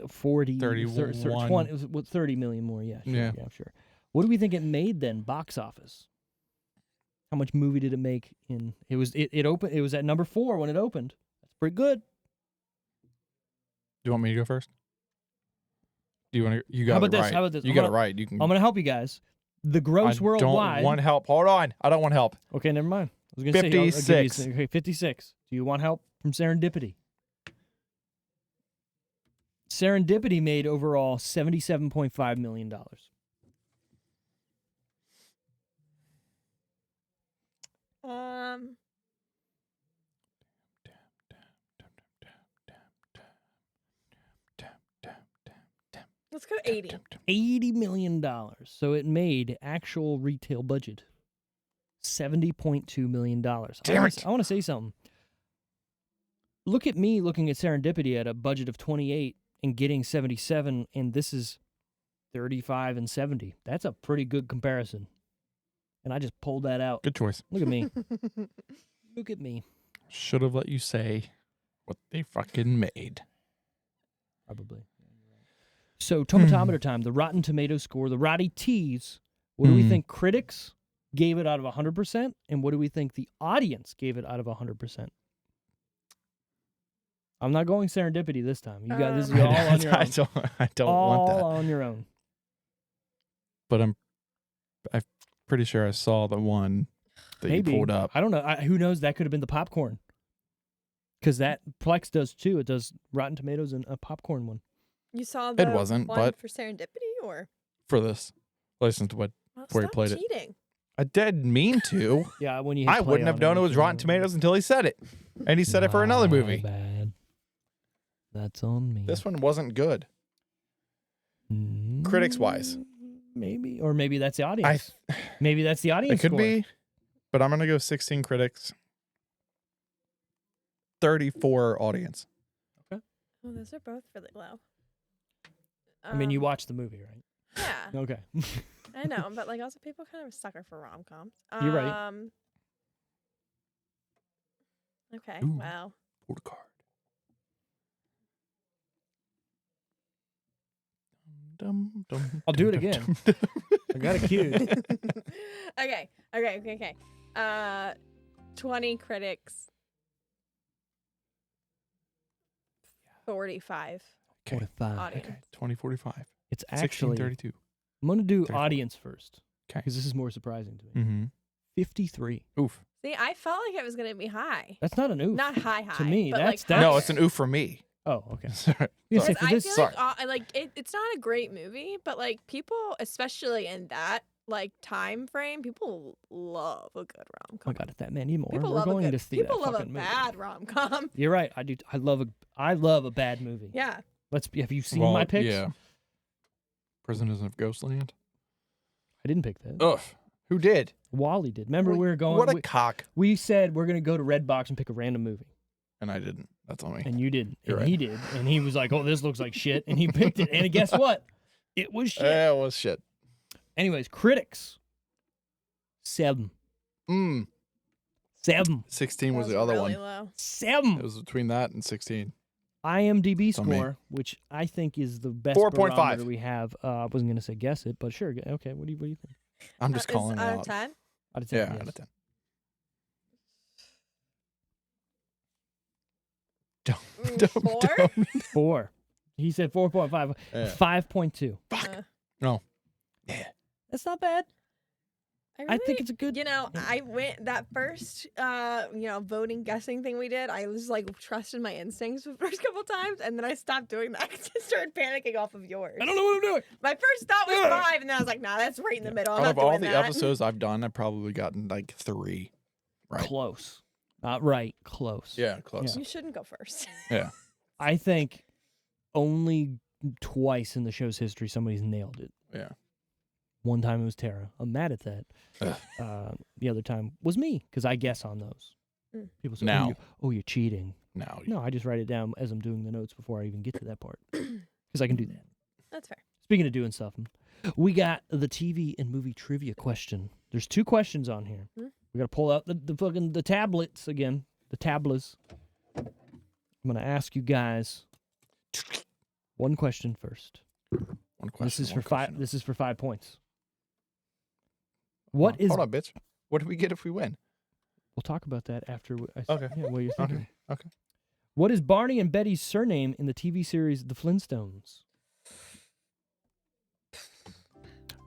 40, 31. 20, it was 30 million more. Yeah, sure, Yeah. yeah, sure. What do we think it made then, box office? How much movie did it make in? It opened. It was at number 4 when it opened. That's pretty good. Do you want me to go first? Do you want to? You got How about it this? right. How about this? You I'm got gonna- it right. You can. I'm gonna help you guys. The gross I worldwide. don't want help. Hold on. I don't want help. Okay, never mind. I was gonna say I'll give you 56. okay, 56. Do you want help from Serendipity? Serendipity made overall $77.5 million. Let's go 80. $80 million. So it made actual retail budget $70.2 million. Damn it. I want to say something. Look at me looking at Serendipity at a budget of 28 and getting 77, and this is 35 and 70. That's a pretty good comparison. And I just pulled that out. Good choice. Look at me. Look at me. Should have let you say what they fucking made. Probably. So, tomatometer time. The Rotten Tomatoes score. The Roddy T's. What do we think critics gave it out of 100%? And what do we think the audience gave it out of 100%? I'm not going Serendipity this time. You guys, this is all on your own. I don't all want that. on your own. But I'm pretty sure I saw the one that Maybe. you pulled up. I don't know. Who knows? That could have been the popcorn. Because that Plex does too. It does Rotten Tomatoes and a popcorn one. You saw the wasn't, one but- for Serendipity, or For this. Listen to what well, where he stop played it. cheating. I didn't mean to. Yeah, when you hit I play wouldn't have on known it was you Rotten can- Tomatoes until he said it. And he said it for another My movie. Bad. That's on me. This one wasn't good. Critics-wise. Maybe. Or maybe that's the audience. Maybe that's the audience It could score. be, but I'm going to go 16 critics, 34 audience. Oh, those are both really low. I mean, you watched the movie, right? Yeah, Okay. I know, but like also people kind of a sucker for rom-coms. You're right. Okay. Ooh. Wow. Pulled a card. Dum, dum, I'll do it dum, again. dum, dum. I got it queued. Okay. 20 critics. 45 Okay. 45. audience. Okay. 2045. It's actually, 1632. I'm going to do 34. audience first. Okay. Because this is more surprising to me. Mm-hmm. 53. Oof. See, I felt like it was gonna be high. That's not an oof. Not high. To me, but that's- like that's- No, higher. it's an oof for me. Oh, okay. Sorry. You Sorry. say for I this, feel Sorry. like it's not a great movie, but like people, especially in that like time frame, people love a good rom oh com. my God, if that man more, People we're love going a good. to see People that love a fucking movie. bad rom com. You're right. I do. I love a bad movie. Yeah. Have you seen Well, my picks? Yeah. Prisoners of Ghostland. I didn't pick that. Ugh. Who did? Wally did. Remember we were going. What a cock. we said we're going to go to Redbox and pick a random movie, And I didn't. That's on me. and you didn't. You're And right. he did, and he was like, "Oh, this looks like shit," and he picked it. And guess what? It was shit. It was shit. Anyways, critics 7. 7. 16 was That the other really one. low. 7. It was between that and 16. IMDb on me. score, which I think is the best 4.5. barometer we have. I wasn't going to say guess it, but sure. Okay, what do you think? I'm just calling it out out. of 10. Out of 10. Yeah, yes. out of 10. Four? 4. He said 4.5. Yeah. 5.2. Fuck. Uh, No. Yeah. That's not bad. I think really- it's a good. You know, I went that first, voting guessing thing we did. I was like trusted my instincts the first couple times, and then I stopped doing that because I started panicking off of yours. I don't know what I'm doing. My first thought was 5, and then I was like, nah, that's right in the middle. I'm Out not of all doing the that. episodes I've done, I've probably gotten like 3. Right. Close. Not right. Close. Yeah, close. You shouldn't go first. Yeah. I think only twice in the show's history somebody's nailed it. Yeah. One time it was Tara. I'm mad at that. Ugh. The other time was me because I guess on those. Mm. People say, Now. you're cheating." Now. No, I just write it down as I'm doing the notes before I even get to that part because I can do that. That's fair. Speaking of doing stuff, we got the TV and movie trivia question. There's 2 questions on here. Hmm? We got to pull out the tablets again, the tablas. I'm gonna ask you guys one question first. One question. This is one for 5. question. This is for 5 points. What is? Hold on, bitch. What do we get if we win? We'll talk about that after. Okay. Yeah, what you're thinking. Okay. Okay. What is Barney and Betty's surname in the TV series The Flintstones?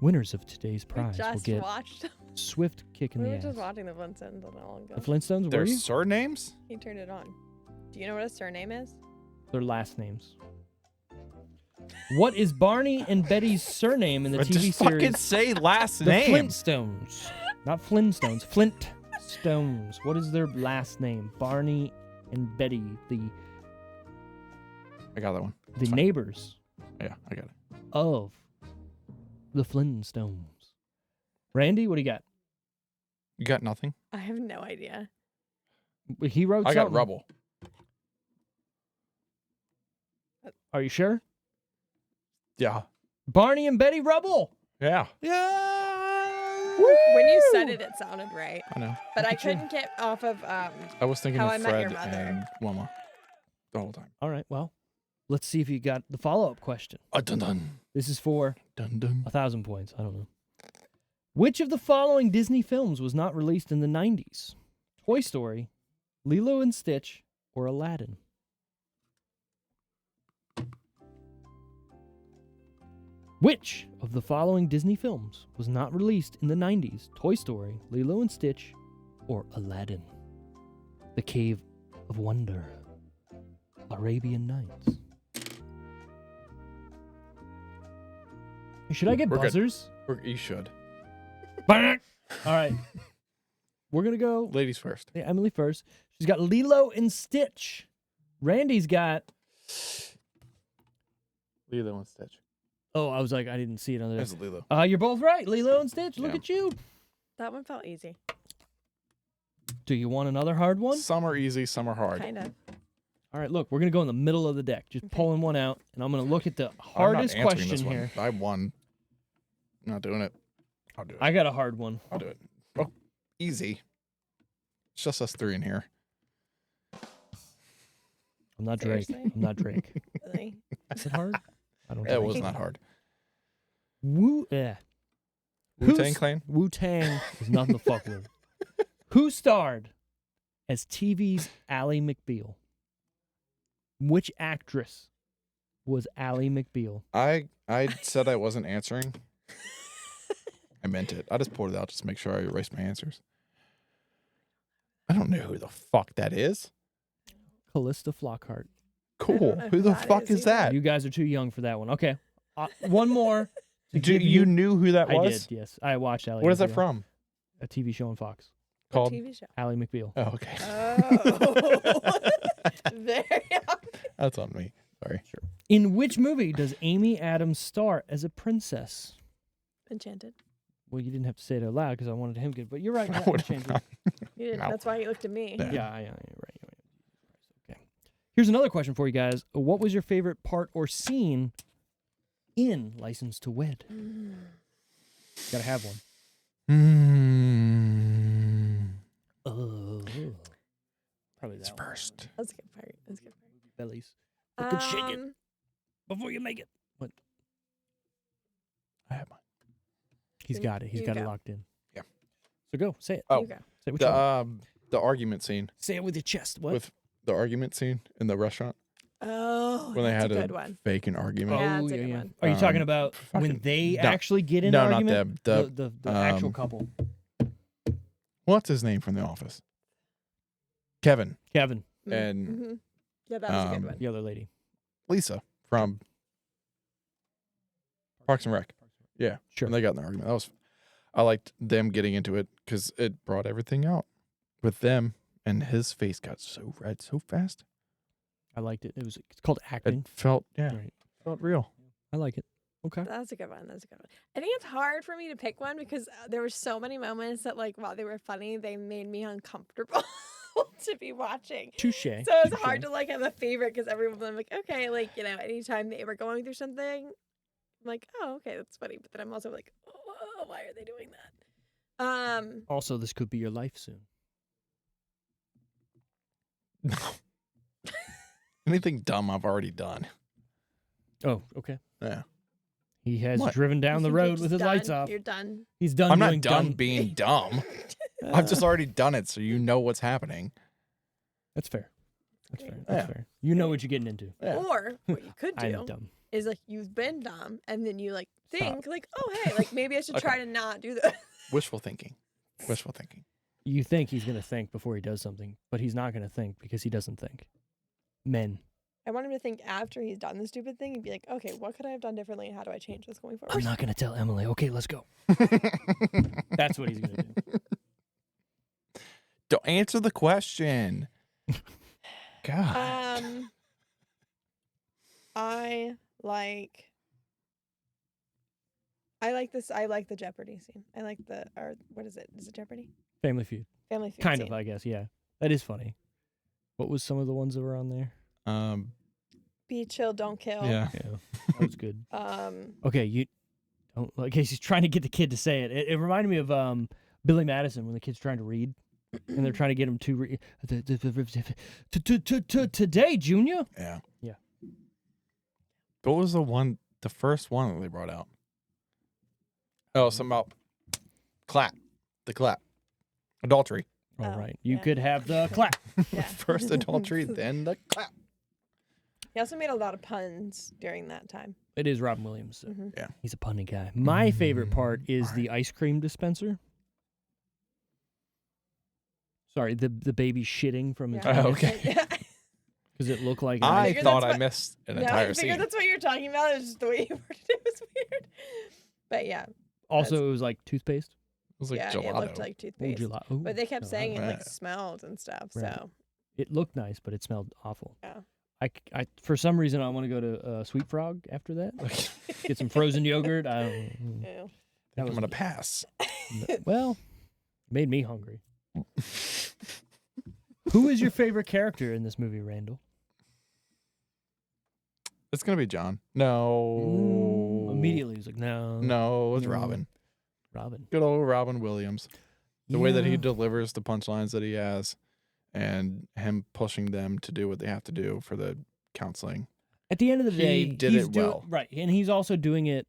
Winners of today's We prize will just get watched. swift kick in We the were ass. just watching the Flintstones a long ago. The Flintstones, were Their you? surnames? He turned it on. Do you know what a surname is? Their last names. What is Barney and Betty's surname in the TV Just fucking series say last The name. Flintstones? Not Flintstones. Flintstones. Stones. What is their last name? Barney and Betty, I got that one. the neighbors Yeah, I got it. of the Flintstones. Randy, what do you got? You got nothing? I have no idea. He wrote I got something. Rubble. Are you sure? Yeah. Barney and Betty Rubble. Yeah. Yeah. When you said it, it sounded right. I know. But I at you. couldn't get off of I was thinking How of I Met Your Fred Mother. and Wilma the whole time. All right. Well, let's see if you got the follow-up question. Dun dun. This is for Dun dun. 1,000 points. I don't know. Which of the following Disney films was not released in the 90s? Toy Story, Lilo and Stitch, or Aladdin? Which of the following Disney films was not released in the 90s? Toy Story, Lilo and Stitch, or Aladdin? The Cave of Wonder, Arabian Nights. Should I get We're good. buzzers? You should. All right. We're going to go Ladies first. Emily first. She's got Lilo and Stitch. Randy's got... Lilo and Stitch. Oh, I was like, I didn't see it on there. That's Lilo. You're both right. Lilo and Stitch. Look Yeah. at you. that one felt easy. Do you want another hard one? Some are easy, some are hard. Kind of. All right, look. We're going to go in the middle of the deck. Just Okay. pulling one out, and I'm going to look at the I'm not hardest answering question this one. here. I won. I'm not doing it. I'll do it. I got a hard one. I'll do it. Oh, easy. It's just us three in here. I'm not Drake. Seriously? I'm not Drake. Really. Is it hard? I don't It think was so. not hard. Wu Tang Wu-Tang Clan? Wu Tang is nothing to fuck with. Who starred as TV's Ally McBeal? Which actress was Ally McBeal? I said I wasn't answering. I meant it. I just pulled it out just to make sure I erased my answers. I don't know who the fuck that is. Callista Flockhart. Cool. know Who who the that fuck is is that? You guys are too young for that one. Okay. One more. to Do give you knew who that I was? did, yes. I watched Ally What is that McBeal. from? A TV show on Fox Called. TV show. Ally McBeal. Oh, okay. Oh. Very That's on me. Sorry. In which movie does Amy Adams star as a princess? Enchanted. Well, you didn't have to say it out loud because I wanted him good, but you're right. I yeah, would've Enchanted. gone. You didn't. No. That's why you looked at me. Yeah. Yeah, you're right. Okay. Here's another question for you guys. What was your favorite part or scene in License to Wed? Gotta have one. Oh. Probably It's that one. first. That's a good part. That's a good Bellies. part. Fucking shake it before you make it. What? I have mine. He's Then got it. He's you got it go. locked in. Yeah. So go. Say it. Oh. You go. Say it with your mouth. The argument scene Say it with your chest. What? with the argument scene in the restaurant Oh, when they that's had a a good one. fake an argument. Yeah, that's a good yeah. one. Are you talking Um, about when fucking- they no. actually get in No, an not argument? them. The actual um, couple. What's his name from The Office? Kevin Kevin, and Mhm. Yeah, that was a good one. the other lady. Lisa from Parks and Rec. Yeah, Sure. when they got in the argument, I liked them getting into it because it brought everything out with them, and his face got so red so fast. I liked it. It's called acting. It felt Right. felt real. I like it. Okay. That's a good one. That's a good one. I think it's hard for me to pick one because there were so many moments that, like, while they were funny, they made me uncomfortable to be watching. Touche. So it's hard to like have a favorite because everyone I'm like, okay, like, you know, anytime they were going through something, I'm like, oh, okay, that's funny. But then I'm also like, oh, why are they doing that? Also, this could be your life soon. No. Anything dumb I've already done. Oh, okay. Yeah. He has What? driven down the you think you're road with just his lights done? off. You're done. He's done I'm doing not done dumb. being dumb. I've just already done it, so you know what's happening. That's fair. That's fair. Yeah. That's fair. You know what you're getting into. Yeah. Or what you could I'm do dumb. is like you've been dumb and then you like Stop. think like, oh, hey, like maybe I should Okay. try to not do this. Wishful thinking. Wishful thinking. You think he's going to think before he does something, but he's not going to think because he doesn't think. Men. I want him to think after he's done the stupid thing and be like, okay, what could I have done differently and how do I change this going I'm forward? not going to tell Emily. Okay, let's go. That's what he's going to do. Don't answer the question. God. I like this. I like the Jeopardy scene. I like what is it? Is it Jeopardy? Family Feud. Family Feud. Kind scene. of, I guess. Yeah, that is funny. What was some of the ones that were on there? Be chill, don't kill. Yeah. Yeah, that was good. Um. Okay, you don't. Okay, he's trying to get the kid to say it. It reminded me of Billy Madison when the kid's trying to read, and they're trying to get him to read. Today, Junior. Yeah. Yeah. What was the first one that they brought out? Oh, something about the clap. Adultery. All Oh, right, you yeah. could have the clap. Yeah. First adultery, then the clap. He also made a lot of puns during that time. It is Robin Williams. So Mhm. he's a punny guy. My favorite part is the ice cream dispenser. Sorry, the baby shitting from his Yeah. Oh, okay. because it looked like I figured thought that's I what- missed an No, entire I figured scene. that's what you're talking about. It was just the way you worded it was weird. But yeah, Also, it was like toothpaste. It was like yeah, gelato. it looked like Oh, toothpaste. gelato. But they kept saying it like right. smelled and stuff. Right. So It looked nice, but it smelled awful. yeah. I for some reason I want to go to Sweet Frog after that. Get some frozen yogurt. I don't. Ew. That I'm was gonna pass. well, made me hungry. Who is your favorite character in this movie, Randall? It's gonna be John. No. Immediately, he's like, no, No, it's No. Robin. Robin. Good old Robin Williams. The way that he Yeah. delivers the punchlines that he has, and him pushing them to do what they have to do for the counseling. At the end of the day, He did he's it doing- well. right? And he's also doing it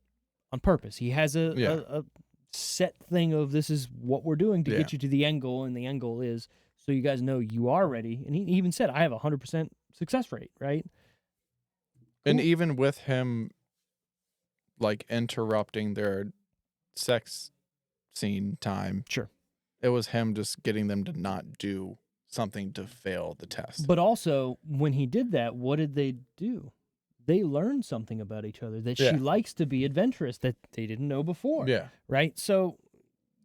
on purpose. He has Yeah. a set thing of this is what we're doing to Yeah. get you to the end goal, and the end goal is so you guys know you are ready. And he even said, "I have a 100% success rate." Right? And Cool. even with him, like interrupting their sex scene time, Sure. it was him just getting them to not do something to fail the test. But also, when he did that, what did they do? They learned something about each other that Yeah. she likes to be adventurous that they didn't know before. Yeah. Right? So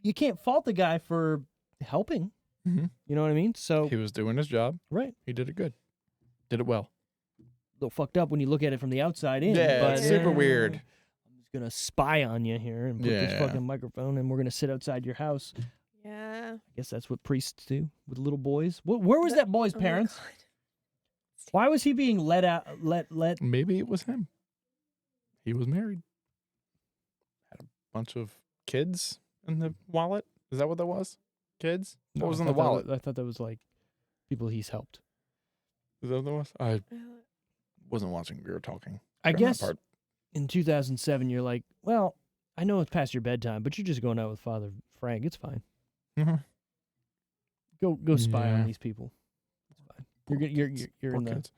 you can't fault the guy for helping. Mhm. You know what I mean? So, He was doing his job. right. He did it good. Did it well. A little fucked up when you look at it from the outside in. Yeah, but it's super weird. I'm just going to spy on you here and put this Yeah. fucking microphone and we're going to sit outside your house. Yeah. I guess that's what priests do with little boys. Where was that boy's Oh my parents? God. Why was he being let out? Let Maybe it was him. He was married. Had a bunch of kids in the wallet. Is that what that was? Kids? What No, was I in the thought that wallet? I thought that was like people he's helped. Is that what that was? I Uh, wasn't watching. We were talking. I during that guess part. in 2007, you're like, well, I know it's past your bedtime, but you're just going out with Father Frank. It's fine. Mhm. Go spy on Yeah. these people. It's fine. Poor You're kids. you're Poor in the kids.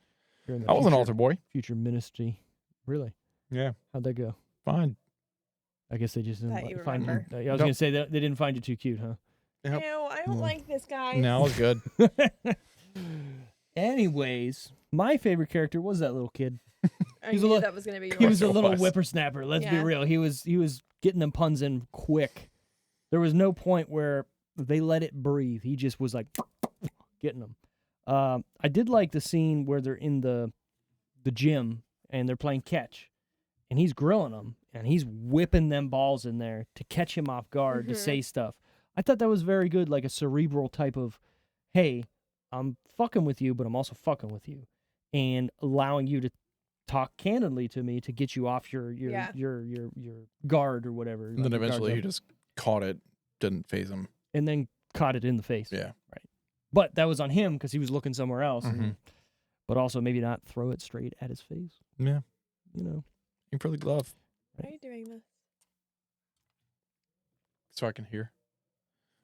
you're in the I was an future- altar boy. future ministry. Really? Yeah. How'd that go? Fine. I guess they just didn't That you find you. remember. I was Nope. gonna say that they didn't find you too cute, huh? Yep. Ew, I don't Yeah. like this guy. No, it was good. Anyways, my favorite character was that little kid. I He's a knew li- that was gonna be He yours. was a it little was. whippersnapper. Let's be Yeah. real. He was getting them puns in quick. There was no point where they let it breathe. He just was like getting them. I did like the scene where they're in the gym and they're playing catch, and he's grilling them and he's whipping them balls in there to catch him off guard to Mhm. say stuff. I thought that was very good, like a cerebral type of, hey, I'm fucking with you, but I'm also fucking with you, and allowing you to talk candidly to me to get you off your Yeah. your guard or whatever. And then like your guards eventually he up, just caught it. Didn't phase him. and then caught it in the face. Yeah. But that was on him because he was looking somewhere else. Mhm. And, but also maybe not throw it straight at his face. Yeah. You know. You for the glove Why are you doing this? so I can hear.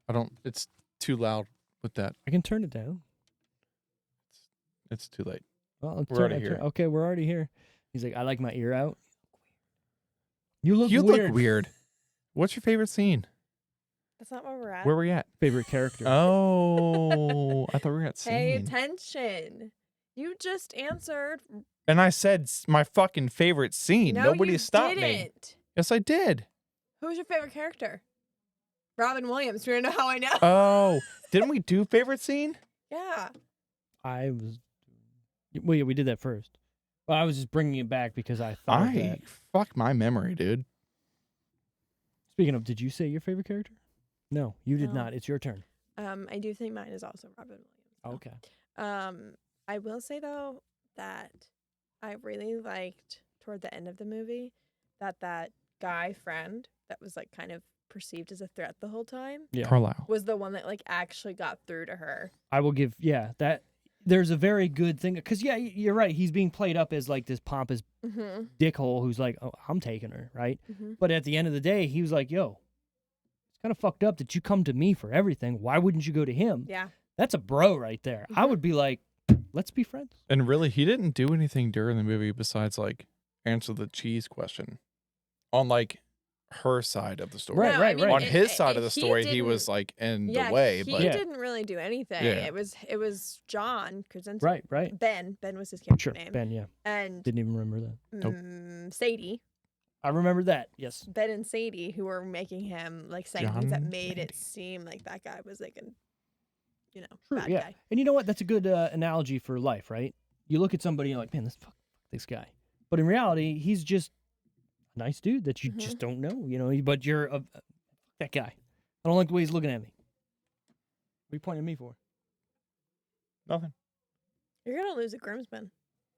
I don't. It's too loud with that. I can turn it down. It's too late. Well, We're already here. Okay, we're already here. He's like, I like my ear out. You look You weird. look weird. What's your favorite scene? That's not where we're at. Where we at? Favorite character. Oh, I thought we were at Pay scene. attention. You just answered. And I said my fucking favorite scene. No, Nobody you stopped me. didn't. Yes, I did. Who's your favorite character? Robin Williams. You wanna know how I know? Oh, Didn't we do favorite scene? Yeah. I was. Well, yeah, we did that first. Well, I was just bringing it back because I thought of that. Fuck my memory, dude. Speaking of, did you say your favorite character? No, you did No. not. It's your turn. I do think mine is also Robin Williams. though. Okay. I will say though that I really liked toward the end of the movie that guy friend that was like kind of perceived as a threat the whole time Yeah. Carlisle. was the one that like actually got through to her. I will give. Yeah, that. There's a very good thing because yeah, you're right. He's being played up as like this pompous Mm-hmm. dickhole who's like, oh, I'm taking her, right? Mm-hmm. But at the end of the day, he was like, yo, it's kind of fucked up that you come to me for everything. Why wouldn't you go to him? Yeah. That's a bro right there. I Mhm. would be like, let's be friends. And really, he didn't do anything during the movie besides like answer the cheese question on like her side of the story. Right, No, right, right. On his side of the he story, he was didn't- like in yeah, the way, he but Yeah. didn't really do anything. Yeah. It was John Krasinski. Right. Ben was his character Sure. name. Ben, yeah. And Didn't even remember that. Nope. Sadie. I remember that. Yes. Ben and Sadie, who were making him like saying things that John made it Sadie. seem like that guy was like a, True, bad yeah. guy. And you know what? That's a good analogy for life, right? You look at somebody and you're like, man, fuck this guy. But in reality, he's just a nice dude that you just don't know, you know. But you're that guy. I don't like the way he's looking at me. What are you pointing at me for? nothing. You're gonna lose a groomsman.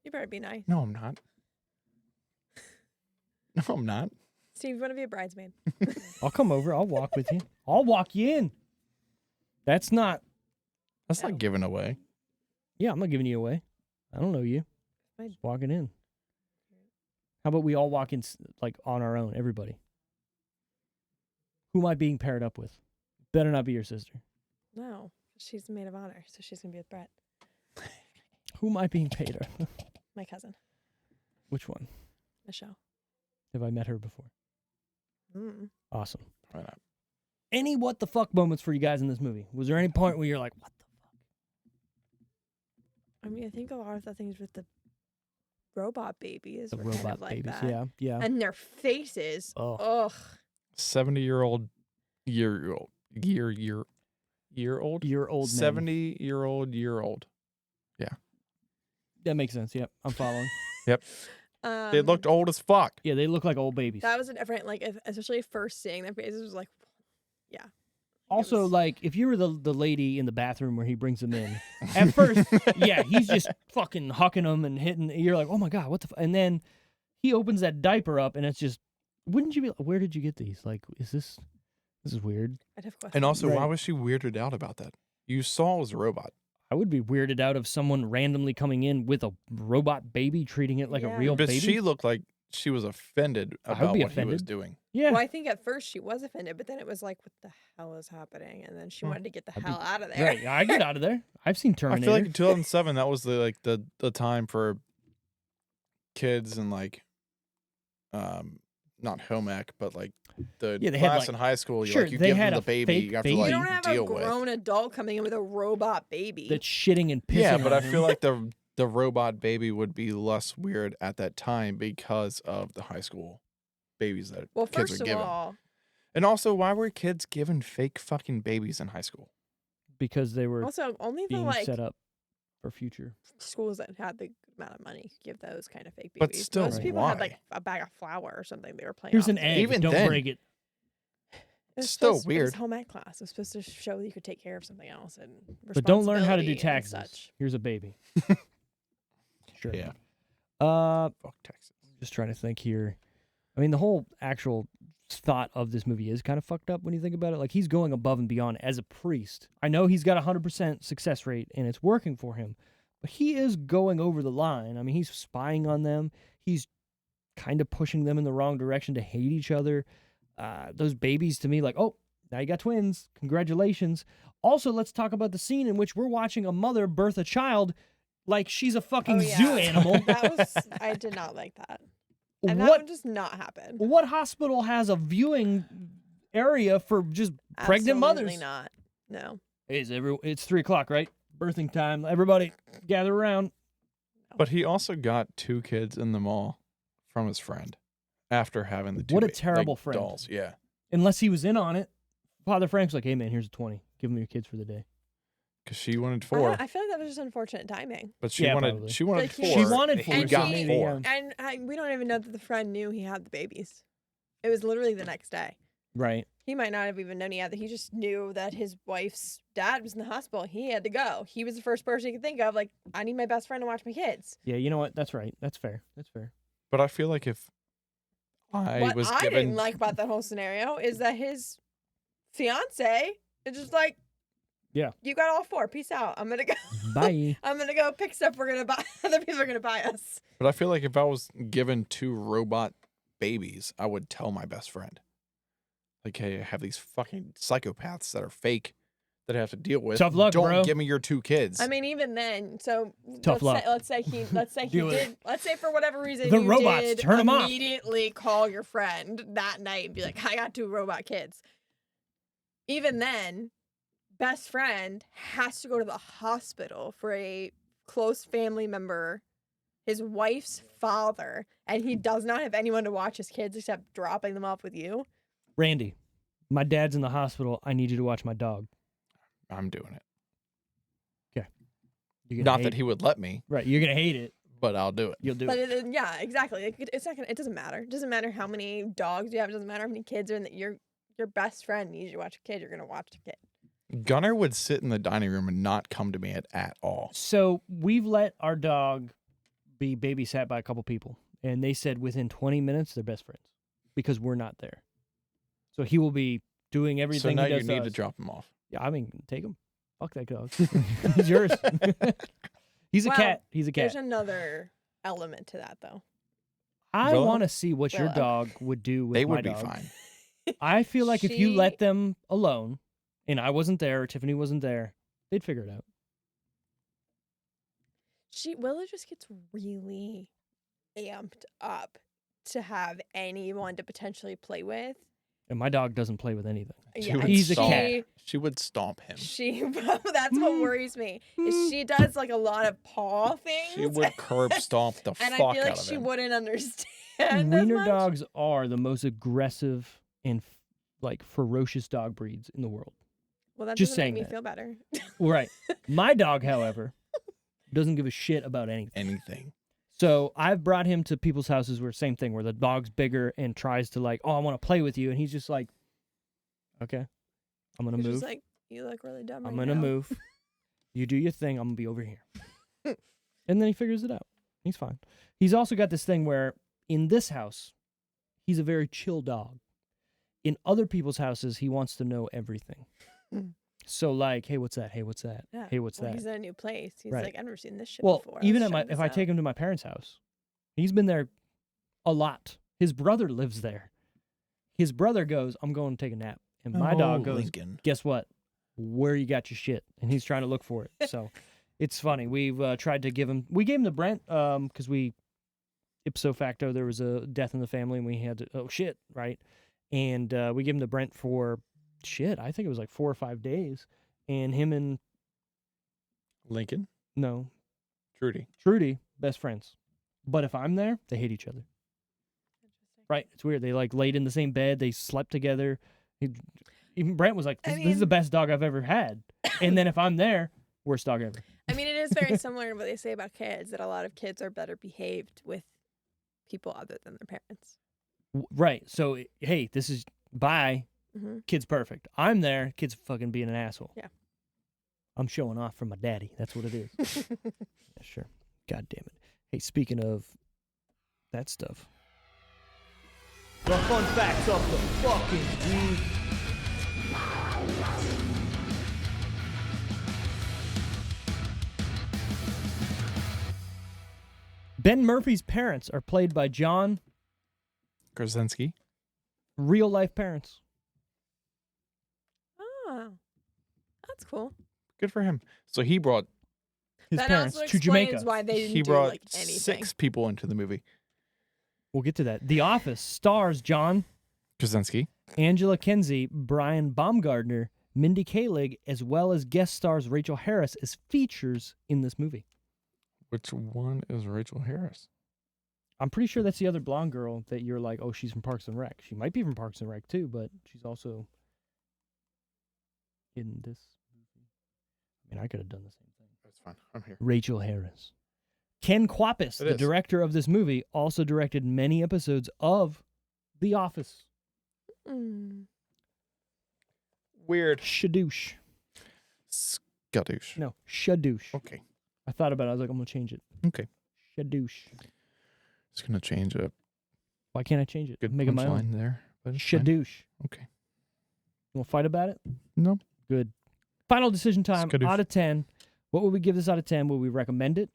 You better be nice. No, I'm not. No, I'm not. Steve, you want to be a bridesmaid? I'll come over. I'll walk with you. I'll walk you in. That's not. That's No. not giving away. Yeah, I'm not giving you away. I don't know you. Fine. Just walking in. How about we all walk in like on our own, everybody? Who am I being paired up with? Better not be your sister. No, she's the maid of honor, so she's gonna be with Brett, Who am I being paid up? my cousin, Which one? Michelle. Have I met her before? Mm. Awesome. Why not? Any what the fuck moments for you guys in this movie? Was there any point where you're like, what the fuck? I mean, I think a lot of the things with the robot babies The were kind robot of like babies. that. Yeah, yeah. And their faces. Oh. Ugh. 70-year-old, year old. Year old men. 70-year-old, year old. That makes sense. Yep, I'm following. They looked old as fuck. Yeah, they look like old babies. That was a different, like, especially first seeing their faces was like, yeah. Also, was- like, if you were the lady in the bathroom where he brings them in, at first, yeah, he's just fucking hucking them and hitting. You're like, oh my God, what the And then he opens that diaper up and it's just, wouldn't you be like, where did you get these? Like, this is weird. I'd have questions. And also, why Right. was she weirded out about that? You saw it was a robot. I would be weirded out of someone randomly coming in with a robot baby, treating it like a Yeah. real But baby. she looked like she was offended I would about be what he was offended. doing. Yeah. Well, I think at first she was offended, but then it was like, what the hell is happening? And then she wanted to get the I'd be- hell out of there. Right. I get out of there. I've seen I Terminator. feel like in 2007, that was the time for kids and like, not home ec, but like the Yeah, they had, class like- in high school. Sure, You they give had them a the baby, fake you have baby. to like You don't have a deal with. grown adult coming in with a robot baby. that's shitting and pissing. Yeah, but on I him. feel like the robot baby would be less weird at that time because of the high school babies that well, kids first are of given. all, And also, why were kids given fake fucking babies in high school? because they were also only the being like set up for future. schools that had the amount of money could give those kind of fake babies. But still, most people had like why? a bag of flour or something they were playing. Here's off an of. egg. Even Don't then- break it. It was still supposed- It weird. was home ec class. It was supposed to show that you could take care of something else and But don't learn how to do responsibility and taxes. such. Here's a baby. Sure. Yeah. Fuck Texas. Just trying to think here. I mean, the whole actual thought of this movie is kind of fucked up when you think about it. Like, he's going above and beyond as a priest. I know he's got a 100% success rate and it's working for him, but he is going over the line. I mean, he's spying on them. He's kind of pushing them in the wrong direction to hate each other. Those babies to me, like, oh, now you got twins. Congratulations. Also, let's talk about the scene in which we're watching a mother birth a child like she's a fucking Oh, yeah. zoo animal. That was I did not like that. And that What would just not happen. what hospital has a viewing area for just pregnant Absolutely mothers? not. No. It's 3:00, right? Birthing time. Everybody gather around. But he also got 2 kids in the mall from his friend after having the 2 What a terrible friend. dolls. Yeah. Unless he was in on it. Father Frank's like, hey man, here's a 20. Give him your kids for the day. because she wanted I 4, feel like that was just unfortunate timing. but she Yeah, wanted probably. she wanted Like, 4. She wanted and 4, He and got she- 4. And we don't even know that the friend knew he had the babies. It was literally the next day. Right. He might not have even known he had. He just knew that his wife's dad was in the hospital. He had to go. He was the first person he could think of. Like, I need my best friend to watch my kids. Yeah, you know what? That's right. That's fair. That's fair. But I feel like if I What was I given didn't like about that whole scenario is that his fiance is just like, Yeah. you got all 4. Peace out. I'm gonna go. Bye. I'm gonna go pick stuff we're gonna buy. Other people are gonna buy us. But I feel like if I was given 2 robot babies, I would tell my best friend. Like, hey, I have these fucking psychopaths that are fake that I have to deal with. Tough luck, Don't bro. give me your 2 kids. I mean, even then, so Tough luck. let's say he Deal with did. Let's say for whatever reason The you robots, did turn 'em off. immediately call your friend that night and be like, I got 2 robot kids. Even then, best friend has to go to the hospital for a close family member, his wife's father, and he does not have anyone to watch his kids except dropping them off with you. Randy, my dad's in the hospital. I need you to watch my dog. I'm doing it. You're gonna Not hate that he would let me, Right. You're going to hate it. but I'll do it. You'll do But it. yeah, exactly. Like, it's not gonna. It doesn't matter. It doesn't matter how many dogs you have. It doesn't matter how many kids are in. Your best friend needs you to watch a kid. You're gonna watch the kid. Gunnar would sit in the dining room and not come to me at all. So we've let our dog be babysat by a couple people, and they said within 20 minutes they're best friends because we're not there. So he will be doing everything So now he you does. need to us. drop him off. Yeah, I mean, take him. Fuck that dog. He's yours. He's a Well, cat. He's a There's cat. another element to that, though. I Willow? want to see what your Willow. dog would do with They my would be dog. fine. I feel like if you She- let them alone, and I wasn't there, or Tiffany wasn't there, they'd figure it out. Willow just gets really amped up to have anyone to potentially play with. And my dog doesn't play with anything. She Yeah, would He's a stomp. cat. She would stomp him. She that's what worries me. Is she does like a lot of paw things. She would curb stomp the and fuck I feel like out of she him. wouldn't understand. as Wiener much. dogs are the most aggressive and like ferocious dog breeds in the world. Well, that just doesn't saying make me that. feel better. Right. My dog, however, doesn't give a shit about anything. Anything. So I've brought him to people's houses where same thing, where the dog's bigger and tries to like, oh, I want to play with you, and he's just like, okay, I'm gonna It's move. just like, you look really dumb. I'm right gonna now." move. You do your thing. I'm gonna be over here. And then he figures it out. He's fine. He's also got this thing where in this house, he's a very chill dog. In other people's houses, he wants to know everything. Mm. So like, hey, what's that? Hey, what's that? Yeah. Hey, what's Well, that? He's in a new place. He's Right. like, I've never seen this shit Well, before. even Let's at check if this I take out." him to my parents' house, he's been there a lot. His brother lives there. His brother goes, I'm going to take a nap. And my dog goes, Lincoln. guess what? Where you got your shit? And he's trying to look for it. So it's funny. We've tried to give him, we gave him to Brent because we, ipso facto, there was a death in the family and we had to, oh shit, right? And we gave him to Brent for shit. I think it was like 4 or 5 days. And him and, Lincoln. no, Trudy. Trudy, best friends. But if I'm there, they hate each other. Right? It's weird. They like laid in the same bed. They slept together. Even Brent was like, I this is the mean- best dog I've ever had. And then if I'm there, worst dog ever. I mean, it is very similar to what they say about kids, that a lot of kids are better behaved with people other than their parents. Right. So, hey, this is, bye. hmm Kid's perfect. I'm there. Kid's fucking being an asshole. Yeah. I'm showing off for my daddy. That's what it is. Yeah, sure. God damn it. Hey, speaking of that stuff. The fun facts of the fucking week. Ben Murphy's parents are played by John, Krasinski. real life parents. Oh, that's cool. Good for him. So he brought His that parents also to explains Jamaica. why they didn't he do brought like anything. 6 people into the movie. We'll get to that. The Office stars John, Krasinski. Angela Kinsey, Brian Baumgartner, Mindy Kaling, as well as guest stars Rachel Harris as features in this movie. Which one is Rachel Harris? I'm pretty sure that's the other blonde girl that you're like, oh, she's from Parks and Rec. She might be from Parks and Rec too, but she's also in this movie. I mean, I could have done the same thing. That's fine. I'm here. Rachel Harris. Ken Kwapis, It the is. director of this movie, also directed many episodes of The Office. Mm. Weird. Shadoosh. Skadoosh. No, Shadoosh. Okay. I thought about it. I was like, I'm going to change it. Okay. Shadoosh. Just gonna change a Why can't I change it? good Make it my own. line there. But it's fine. Shadoosh. Okay. You want to fight about it? No. Good. Final decision time. Skadoosh. Out of 10. What would we give this out of 10? Would we recommend it?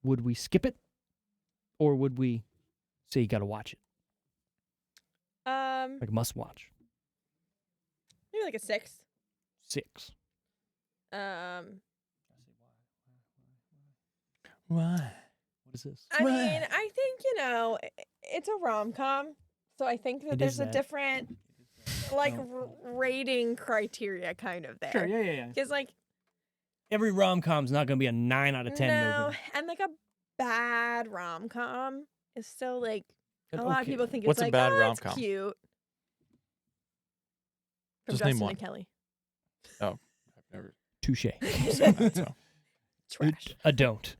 Would we skip it? Or would we say you got to watch it? Like must watch. Maybe like a 6. 6. Why? What is this? I mean, I think, it's a rom-com. So I think that It there's is a that. different, rating criteria kind of there. Sure, yeah. Because, Every rom-com's not going to be a 9 out of 10 no, movie. and, a bad rom-com is still, a lot of Okay. people think What's it's a bad it's rom-com? cute. From Just Justin name one. and Kelly. I've never Touche. seen that, so. Trash. I don't.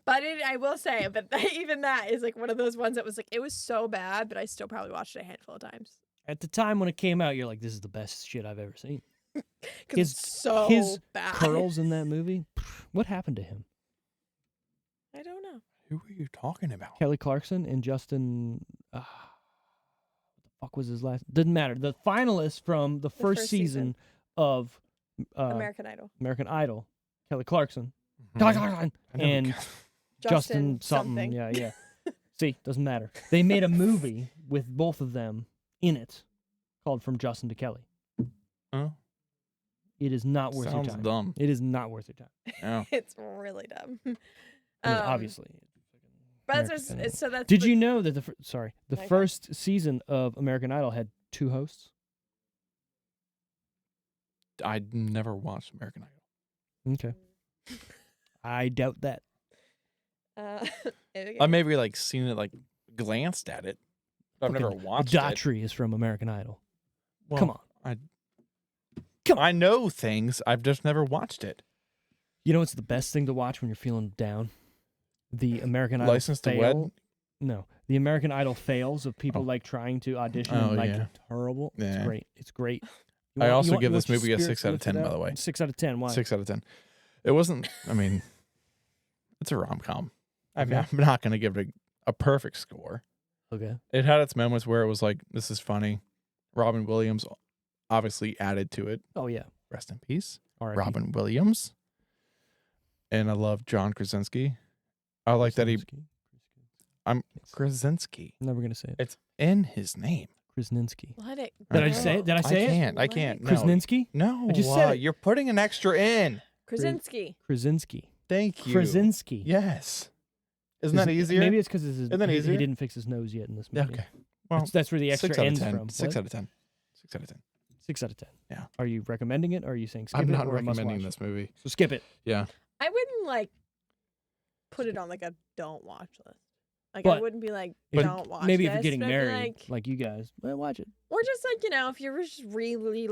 But I will say, even that is one of those ones that was it was so bad, but I still probably watched it a handful of times. At the time when it came out, you're like, this is the best shit I've ever seen. Because His- it's so his bad. Curls in that movie. What happened to him? I don't know. Who are you talking about? Kelly Clarkson and Justin. What the fuck was his last? Doesn't matter. The finalist from the first first season of American Idol. American Idol, Kelly Clarkson, Mhm. I never and got- Justin something. Yeah. See, doesn't matter. They made a movie with both of them in it called From Justin to Kelly. Oh, It is not worth your sounds time. dumb. It is not worth your time. Yeah. It's really dumb. I mean, obviously. But American that's Idol. so that's Did the- you know that the Okay. first season of American Idol had 2 hosts? I never watched American Idol. Okay. I doubt that. I maybe seen it, glanced at it. But I've never Fucking watched it. Daughtry is from American Idol. Well, Come on. I know things. I've just never watched it. You know what's the best thing to watch when you're feeling down? The American Idol License to fail. Wed? No, the American Idol fails of people trying to audition Oh, and yeah. terrible. It's Yeah. great. It's great. I also give you this want movie a Spirit 6 out of lifted 10, by out? the way. 6 out of 10. Why? 6 out of 10. It wasn't. I mean, it's a rom com. I mean, Okay. I'm not going to give it a perfect score. Okay. It had its moments where it was like, this is funny. Robin Williams obviously added to it. Oh yeah. Rest in peace, R.I.P. Robin Williams. And I love John Krasinski. I like that he Krasinski. I'm never gonna say it. It's in his name. Krasinski. Let it. Did I go. just say it? Did I say it? I can't. No. Krasinski. No, I just said it. you're putting an extra in. Krasinski. Krasinski. Thank you. Krasinski. Yes. Isn't that easier? Maybe it's because Isn't that he easier? didn't fix his nose yet in this Yeah, movie. okay. Well, That's where the extra 6 out of ends 10. from. 6 What? out of 10. 6 out of 10. 6 out of 10. Yeah. Are you recommending it, or are you saying skip I'm it, not or a must recommending watch? this movie. So skip it. Yeah. I wouldn't put it on a don't watch list. I But wouldn't be like If- don't watch. Maybe if this, you're getting but I'd be married, like, like you guys, well, watch it. or just if you're just really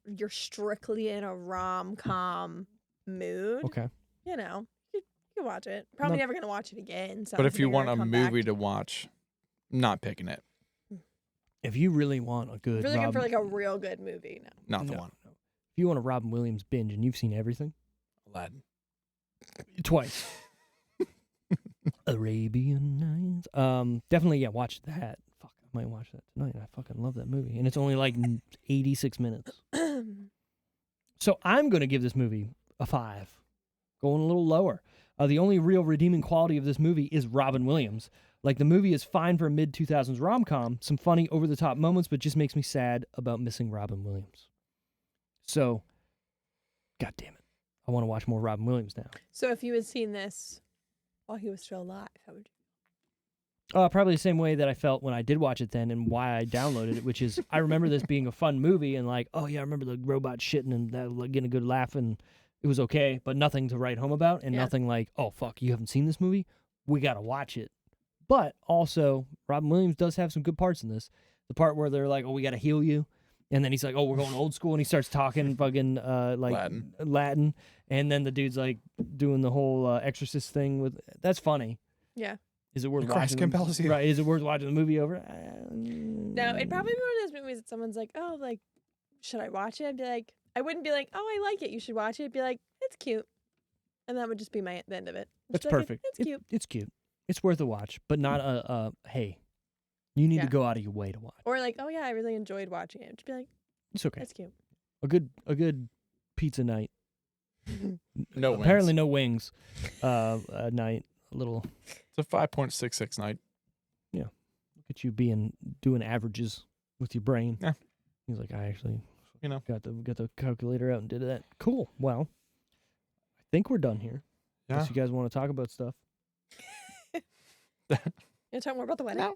you're strictly in a rom-com mood. Okay. You can watch it. Probably No. never gonna watch it again. So But I if don't you think want I'm a gonna come movie back. to watch, not picking it. If you really want a good, If you're looking for Robin- a real good movie, no. Not the No, one. no. If you want a Robin Williams binge and you've seen everything Aladdin. twice, Arabian Nights. Definitely, watch that. Fuck, I might watch that tonight. I fucking love that movie, and it's only 86 minutes. So I'm gonna give this movie a 5, going a little lower. The only real redeeming quality of this movie is Robin Williams. The movie is fine for a mid-2000s rom-com, some funny over-the-top moments, but just makes me sad about missing Robin Williams. So, God damn it, I want to watch more Robin Williams now. So if you had seen this while he was still alive, how would you? Probably the same way that I felt when I did watch it then, and why I downloaded it, which is I remember this being a fun movie, and oh yeah, I remember the robot shitting and that, getting a good laugh, and it was okay, but nothing to write home about, and Yeah. nothing oh fuck, you haven't seen this movie? We gotta watch it. But also, Robin Williams does have some good parts in this. The part where they're oh, we gotta heal you, And then he's like, "Oh, we're going old school," and he starts talking fucking like Latin, and then the dude's like doing the whole Exorcist thing with. That's funny. Yeah. Is it worth Christ watching? compels you. Right? Is it worth watching the movie over? No, it'd probably be one of those movies that someone's like, "Oh, like, should I watch it?" I'd be like, I wouldn't be like, "Oh, I like it. You should watch it." I'd be like, "It's cute," and that would just be the end of it. That's Just be like, perfect. It's cute. It's cute. It's worth a watch, but not a hey. You need Yeah. to go out of your way to watch. Or like, "Oh yeah, I really enjoyed watching it." Just be like, It's okay. "It's cute." A good pizza night. No wings. Apparently no wings. Night. A little. It's a 5.66 night. Look at you doing averages with your brain. Yeah. He's like, I actually, You know. got the calculator out and did that. Cool. Well, I think we're done here. Yeah. Unless you guys want to talk about stuff. You want to talk more about the wedding?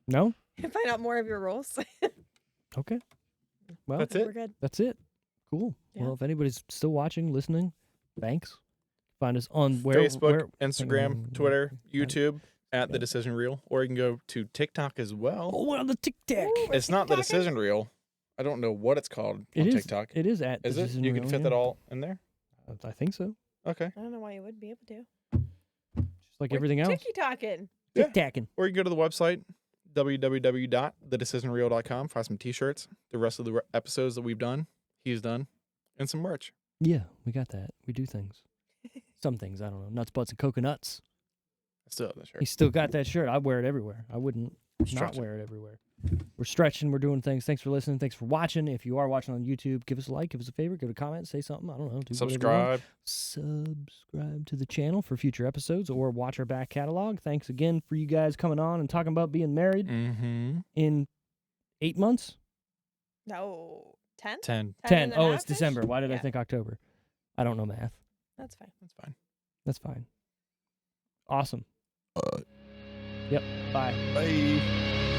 No? And find out more of your roles. Okay. Well, That's We're it. good. that's it. Cool. Yeah. Well, if anybody's still watching, listening, thanks. Find us on Facebook, where Instagram, Twitter, got it. YouTube at Got The it. Decision Reel, or you can go to TikTok as well. Oh, we're on the TikTok. Ooh, It's not The TikToking? Decision Reel. I don't know what it's called It on is. TikTok. It is at. Is it? Decision You can Reel, fit yeah. that all in there? I think so. Okay. I don't know why you wouldn't be able to. Just like everything else. Tiki talking. Yeah. TikToking. Or you can go to the website, www.thedecisionreel.com, find some t-shirts, the rest of the episodes that we've done, he's done, and some merch. Yeah, we got that. We do things. Some things, I don't know. Nuts, butts, and coconuts. I still have that shirt. He's still got that shirt. I wear it everywhere. I wouldn't not Stretching. wear it everywhere. We're stretching. We're doing things. Thanks for listening. Thanks for watching. If you are watching on YouTube, give us a like, give us a favor, give a comment, say something. I don't know. Do whatever you want. Subscribe. Subscribe to the channel for future episodes or watch our back catalog. Thanks again for you guys coming on and talking about being married Mm-hmm. in 8 months. No. 10? 10. 10. and a Oh, it's half-ish? December. Why did I Yeah. think October? I don't know math. That's fine. That's fine. That's fine. Awesome. Uh, Yep. Bye. Bye.